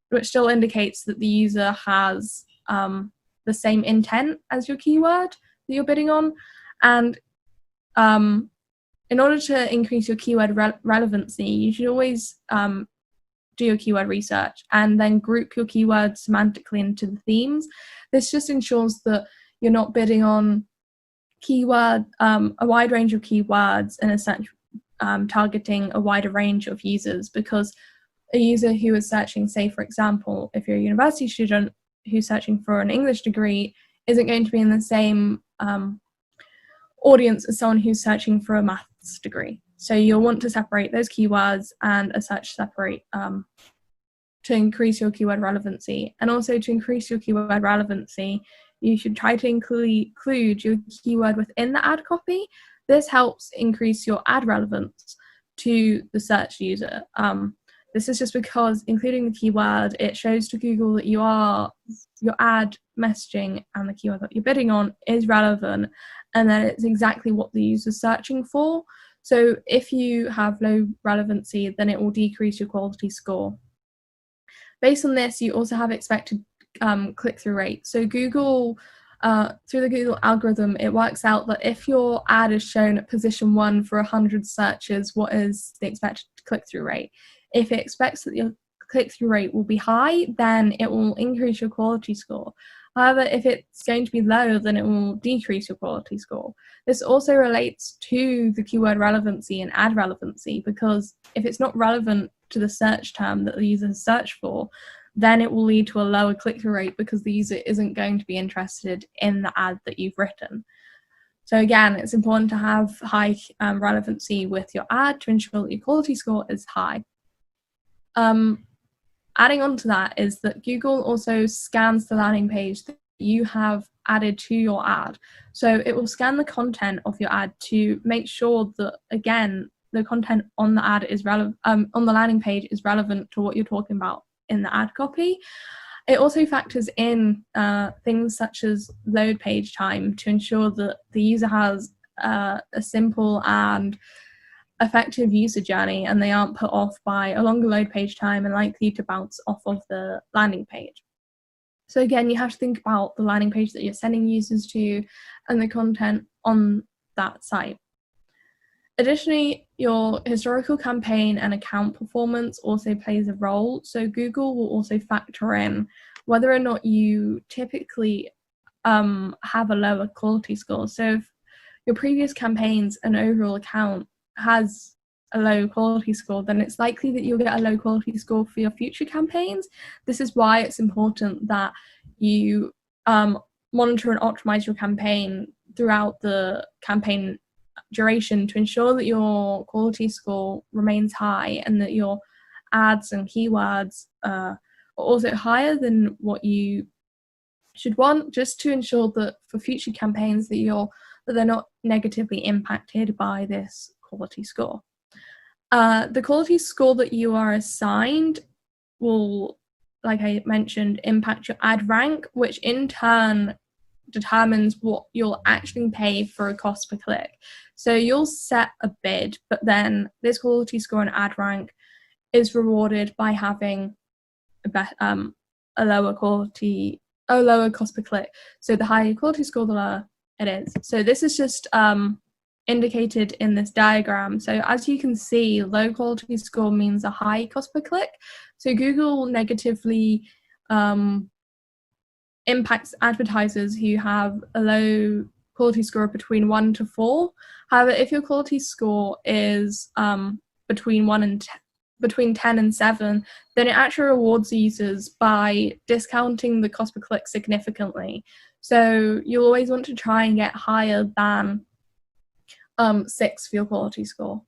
[SPEAKER 3] which still indicates that the user has the same intent as your keyword that you're bidding on. And in order to increase your keyword relevancy, you should always do your keyword research and then group your keywords semantically into the themes. This just ensures that you're not bidding on a wide range of keywords and essentially targeting a wider range of users, because a user who is searching, say for example, if you're a university student who's searching for an English degree, isn't going to be in the same audience as someone who's searching for a maths degree. So you'll want to separate those keywords and as such separate to increase your keyword relevancy. And also to increase your keyword relevancy, you should try to include your keyword within the ad copy. This helps increase your ad relevance to the search user. This is just because including the keyword, it shows to Google that your ad messaging and the keyword that you're bidding on is relevant, and that it's exactly what the user's searching for. So if you have low relevancy, then it will decrease your quality score. Based on this, you also have expected click-through rate. So Google, through the Google algorithm, it works out that if your ad is shown at position 1 for 100 searches, what is the expected click-through rate? If it expects that your click-through rate will be high, then it will increase your quality score. However, if it's going to be low, then it will decrease your quality score. This also relates to the keyword relevancy and ad relevancy, because if it's not relevant to the search term that the user has searched for, then it will lead to a lower click-through rate because the user isn't going to be interested in the ad that you've written. So again, it's important to have high relevancy with your ad to ensure that your quality score is high. Adding on to that is that Google also scans the landing page that you have added to your ad. So it will scan the content of your ad to make sure that, again, the content on the ad is relevant, on the landing page is relevant to what you're talking about in the ad copy. It also factors in things such as load page time to ensure that the user has a simple and effective user journey, and they aren't put off by a longer load page time and likely to bounce off of the landing page. So again, you have to think about the landing page that you're sending users to and the content on that site. Additionally, your historical campaign and account performance also plays a role. So Google will also factor in whether or not you typically have a lower quality score. So if your previous campaigns and overall account has a low quality score, then it's likely that you'll get a low quality score for your future campaigns. This is why it's important that you monitor and optimize your campaign throughout the campaign duration to ensure that your quality score remains high and that your ads and keywords are also higher than what you should want, just to ensure that for future campaigns that they're not negatively impacted by this quality score. The quality score that you are assigned will, like I mentioned, impact your ad rank, which in turn determines what you'll actually pay for a cost per click. So you'll set a bid, but then this quality score and ad rank is rewarded by having a lower cost per click. So the higher quality score, the lower it is. So this is just indicated in this diagram. So as you can see, low quality score means a high cost per click. So Google negatively impacts advertisers who have a low quality score between 1 to 4. However, if your quality score is between 10 and 7, then it actually rewards users by discounting the cost per click significantly. So you'll always want to try and get higher than 6 for your quality score.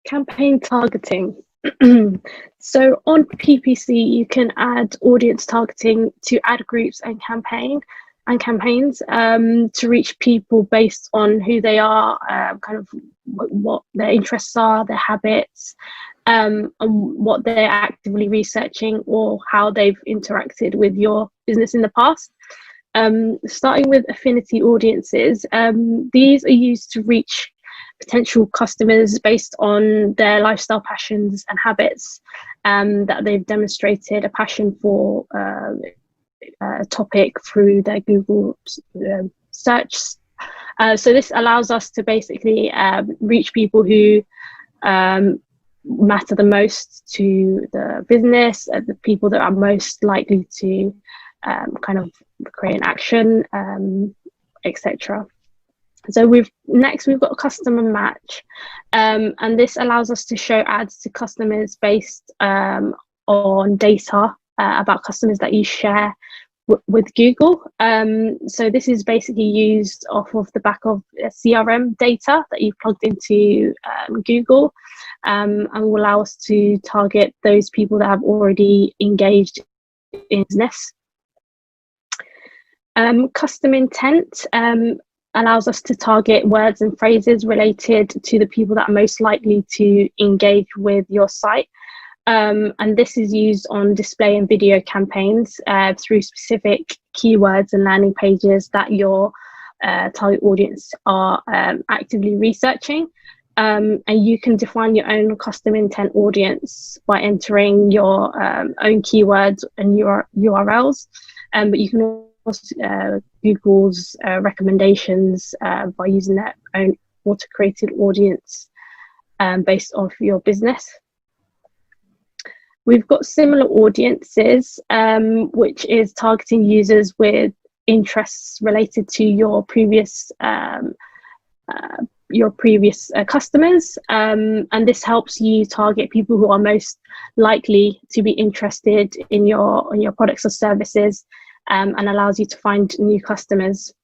[SPEAKER 2] Campaign targeting. So on PPC, you can add audience targeting to ad groups and campaigns to reach people based on who they are, kind of what their interests are, their habits, and what they're actively researching or how they've interacted with your business in the past. Starting with affinity audiences, these are used to reach potential customers based on their lifestyle passions and habits, that they've demonstrated a passion for a topic through their Google search. So this allows us to basically reach people who matter the most to the business, the people that are most likely to kind of create an action, etc. So we've got customer match, and this allows us to show ads to customers based on data about customers that you share with Google. So this is basically used off of the back of CRM data that you've plugged into Google, and will allow us to target those people that have already engaged in business. Custom intent allows us to target words and phrases related to the people that are most likely to engage with your site. And this is used on display and video campaigns through specific keywords and landing pages that your target audience are actively researching. And you can define your own custom intent audience by entering your own keywords and URLs. But you can also Google's recommendations by using their own auto-created audience based off your business. We've got similar audiences, which is targeting users with interests related to your previous customers, and this helps you target people who are most likely to be interested in your products or services, and allows you to find new customers.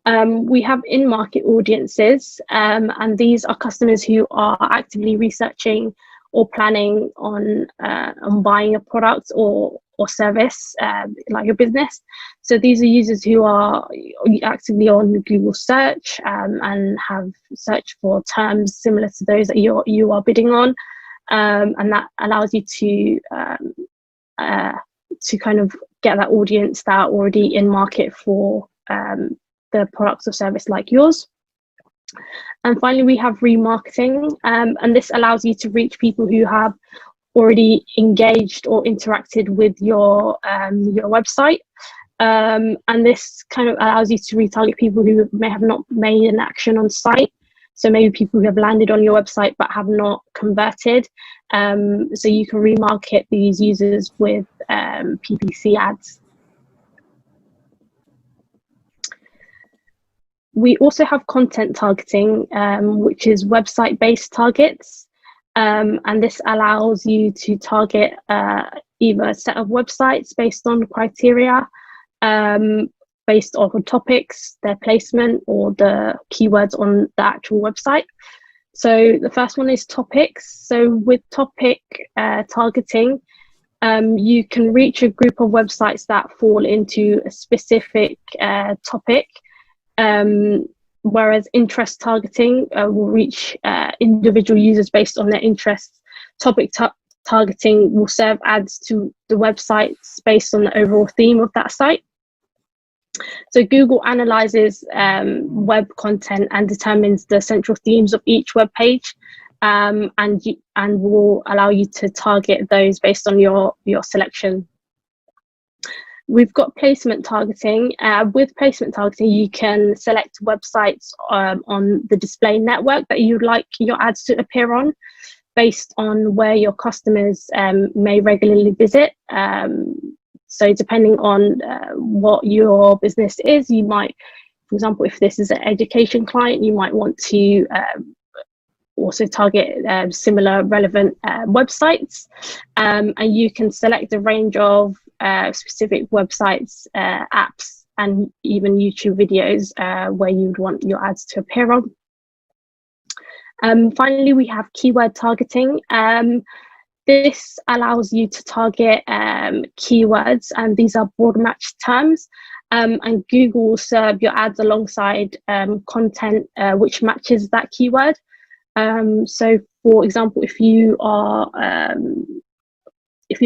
[SPEAKER 2] We have in-market audiences, and these are customers who are actively researching or planning on buying a product or service, like your business. So these are users who are actively on Google search and have searched for terms similar to those that you are bidding on, and that allows you to kind of get that audience that are already in market for the products or service like yours. And finally, we have remarketing, and this allows you to reach people who have already engaged or interacted with your website, and this kind of allows you to retarget people who may have not made an action on site. So maybe people who have landed on your website but have not converted. So you can remarket these users with PPC ads. We also have content targeting, which is website-based targets. And this allows you to target either a set of websites based on criteria, based on topics, their placement, or the keywords on the actual website. So the first one is topics. So with topic targeting, you can reach a group of websites that fall into a specific topic, whereas interest targeting will reach individual users based on their interests. Topic targeting will serve ads to the websites based on the overall theme of that site. So Google analyzes web content and determines the central themes of each web page, and will allow you to target those based on your selection. We've got placement targeting. With placement targeting, you can select websites on the display network that you'd like your ads to appear on, based on where your customers may regularly visit. So depending on what your business is, you might, for example, if this is an education client, you might want to also target similar relevant websites. And you can select a range of specific websites, apps, and even YouTube videos where you'd want your ads to appear on. Finally, we have keyword targeting. This allows you to target keywords, and these are broad match terms. And Google will serve your ads alongside content which matches that keyword. So, for example, if you're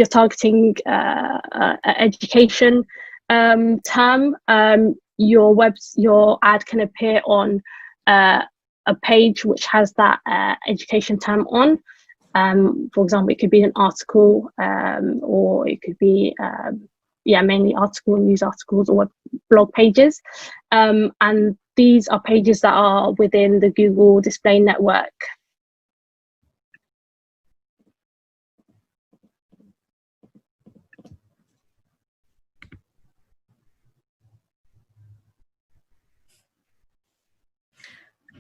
[SPEAKER 2] targeting an education term, your ad can appear on a page which has that education term on. For example, it could be an article, or it could be mainly article, news articles, or blog pages. And these are pages that are within the Google Display Network.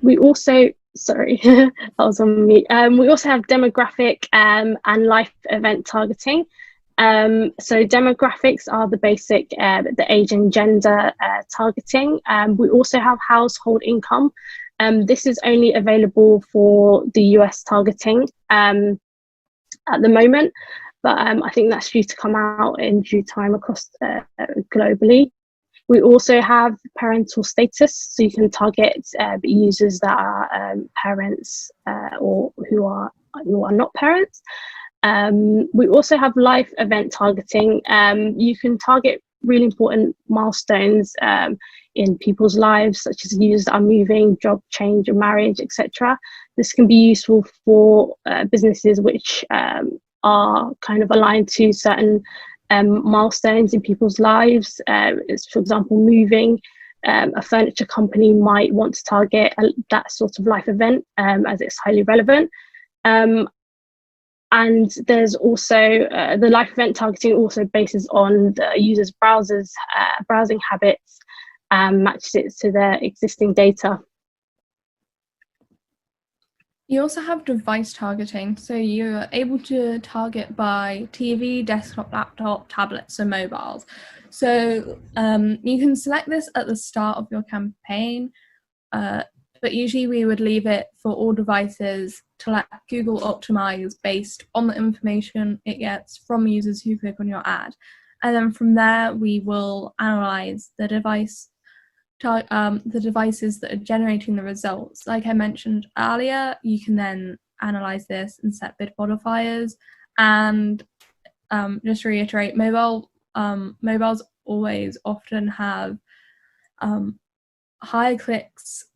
[SPEAKER 2] We also, sorry, I was on mute. We also have demographic and life event targeting. So demographics are the basic, the age and gender targeting. We also have household income. This is only available for the US targeting at the moment, but I think that's due to come out in due time across globally. We also have parental status, so you can target users that are parents or who are not parents. We also have life event targeting. You can target really important milestones in people's lives, such as users that are moving, job change, or marriage, etc. This can be useful for businesses which are kind of aligned to certain milestones in people's lives. For example, moving. A furniture company might want to target that sort of life event as it's highly relevant. And there's also the life event targeting also bases on the user's browsing habits and matches it to their existing data.
[SPEAKER 3] You also have device targeting, so you're able to target by TV, desktop, laptop, tablets, and mobiles. So you can select this at the start of your campaign, but usually we would leave it for all devices to let Google optimize based on the information it gets from users who click on your ad. And then from there, we will analyze the devices that are generating the results. Like I mentioned earlier, you can then analyze this and set bid modifiers. And just to reiterate, mobiles always often have higher clicks,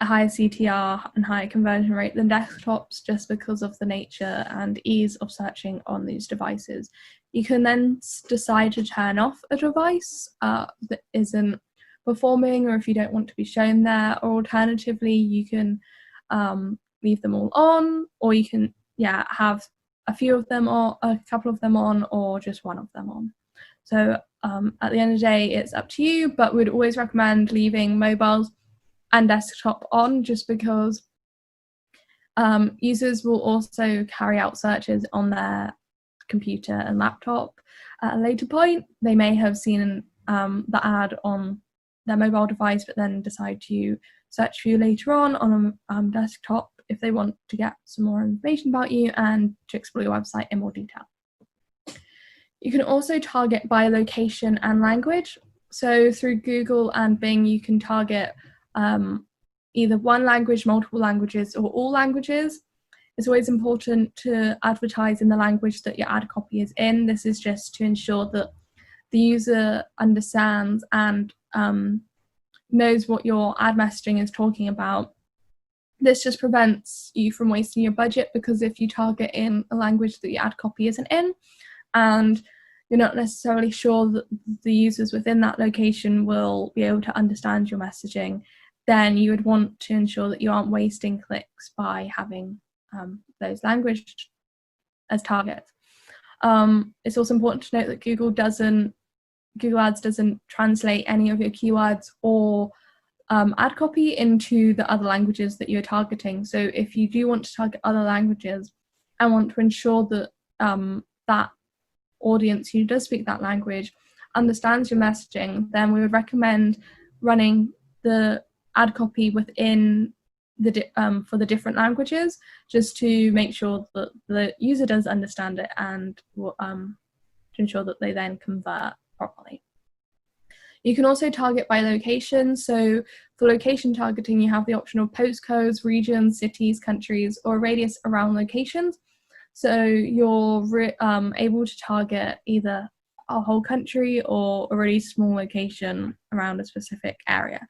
[SPEAKER 3] a higher CTR, and higher conversion rate than desktops, just because of the nature and ease of searching on these devices. You can then decide to turn off a device that isn't performing, or if you don't want to be shown there, or alternatively you can leave them all on, or you can have a few of them or a couple of them on, or just one of them on. So at the end of the day, it's up to you, but we'd always recommend leaving mobiles and desktop on, just because users will also carry out searches on their computer and laptop at a later point. They may have seen the ad on their mobile device, but then decide to search for you later on a desktop if they want to get some more information about you and to explore your website in more detail. You can also target by location and language. So through Google and Bing, you can target either one language, multiple languages, or all languages. It's always important to advertise in the language that your ad copy is in. This is just to ensure that the user understands and knows what your ad messaging is talking about. This just prevents you from wasting your budget, because if you target in a language that your ad copy isn't in, and you're not necessarily sure that the users within that location will be able to understand your messaging, then you would want to ensure that you aren't wasting clicks by having those language as targets. It's also important to note that Google Ads doesn't translate any of your keywords or ad copy into the other languages that you're targeting. So if you do want to target other languages and want to ensure that that audience who does speak that language understands your messaging, then we would recommend running the ad copy within the for the different languages, just to make sure that the user does understand it and to ensure that they then convert properly. You can also target by location. So for location targeting, you have the option of postcodes, regions, cities, countries, or a radius around locations. So you're able to target either a whole country or a really small location around a specific area.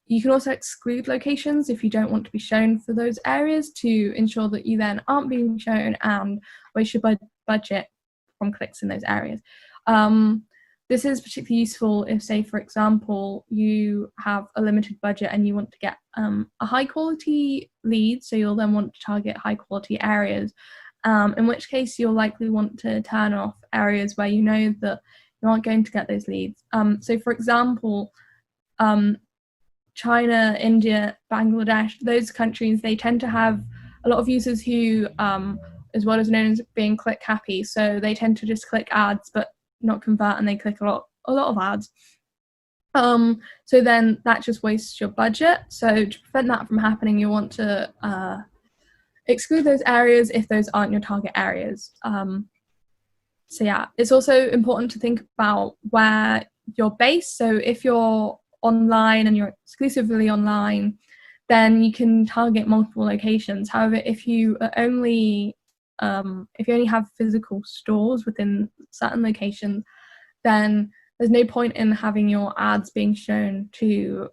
[SPEAKER 3] You can also exclude locations if you don't want to be shown for those areas, to ensure that you then aren't being shown and waste your budget from clicks in those areas. This is particularly useful if, say, for example, you have a limited budget and you want to get a high quality lead, so you'll then want to target high quality areas, in which case you'll likely want to turn off areas where you know that you aren't going to get those leads. So for example, China, India, Bangladesh, those countries, they tend to have a lot of users who is what is known as being click happy. So they tend to just click ads but not convert, and they click a lot of ads. So then that just wastes your budget. So to prevent that from happening, you want to exclude those areas if those aren't your target areas. So yeah, it's also important to think about where you're based. So if you're online and you're exclusively online, then you can target multiple locations. However, if you only have physical stores within certain locations, then there's no point in having your ads being shown to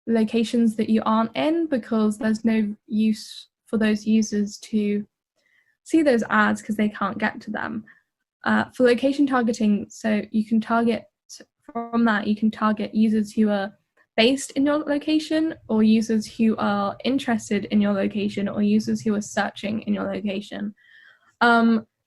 [SPEAKER 3] locations that you aren't in, because there's no use for those users to see those ads because they can't get to them. For location targeting, so you can target from that, you can target users who are based in your location, or users who are interested in your location, or users who are searching in your location.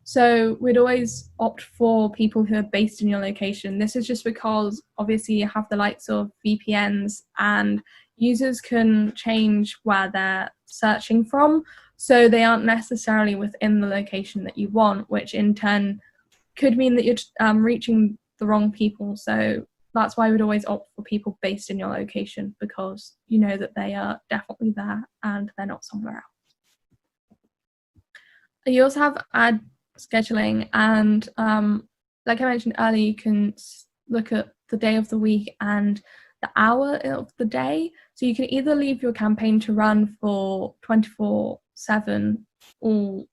[SPEAKER 3] So we'd always opt for people who are based in your location. This is just because obviously you have the likes of VPNs, and users can change where they're searching from, so they aren't necessarily within the location that you want, which in turn could mean that you're reaching the wrong people. So that's why we'd always opt for people based in your location, because you know that they are definitely there and they're not somewhere else. You also have ad scheduling, and like I mentioned earlier, you can look at the day of the week and the hour of the day. So you can either leave your campaign to run for 24/7 all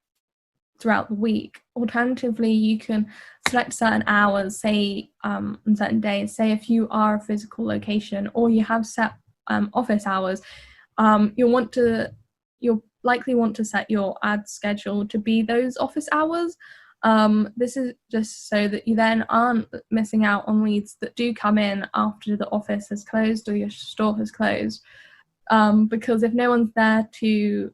[SPEAKER 3] throughout the week. Alternatively, you can select certain hours, say on certain days. Say if you are a physical location or you have set office hours, you'll likely want to set your ad schedule to be those office hours. This is just so that you then aren't missing out on leads that do come in after the office has closed or your store has closed. Because if no one's there to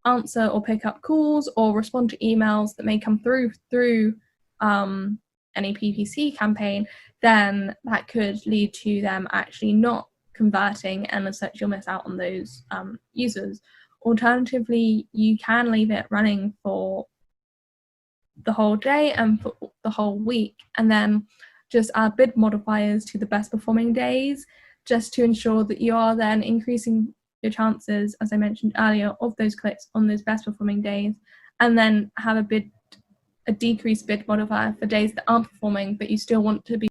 [SPEAKER 3] answer or pick up calls or respond to emails that may come through any PPC campaign, then that could lead to them actually not converting, and as such you'll miss out on those users. Alternatively, you can leave it running for the whole day and for the whole week, and then just add bid modifiers to the best performing days, just to ensure that you are then increasing your chances, as I mentioned earlier, of those clicks on those best performing days, and then have a decreased bid modifier for days that aren't performing but you still want to be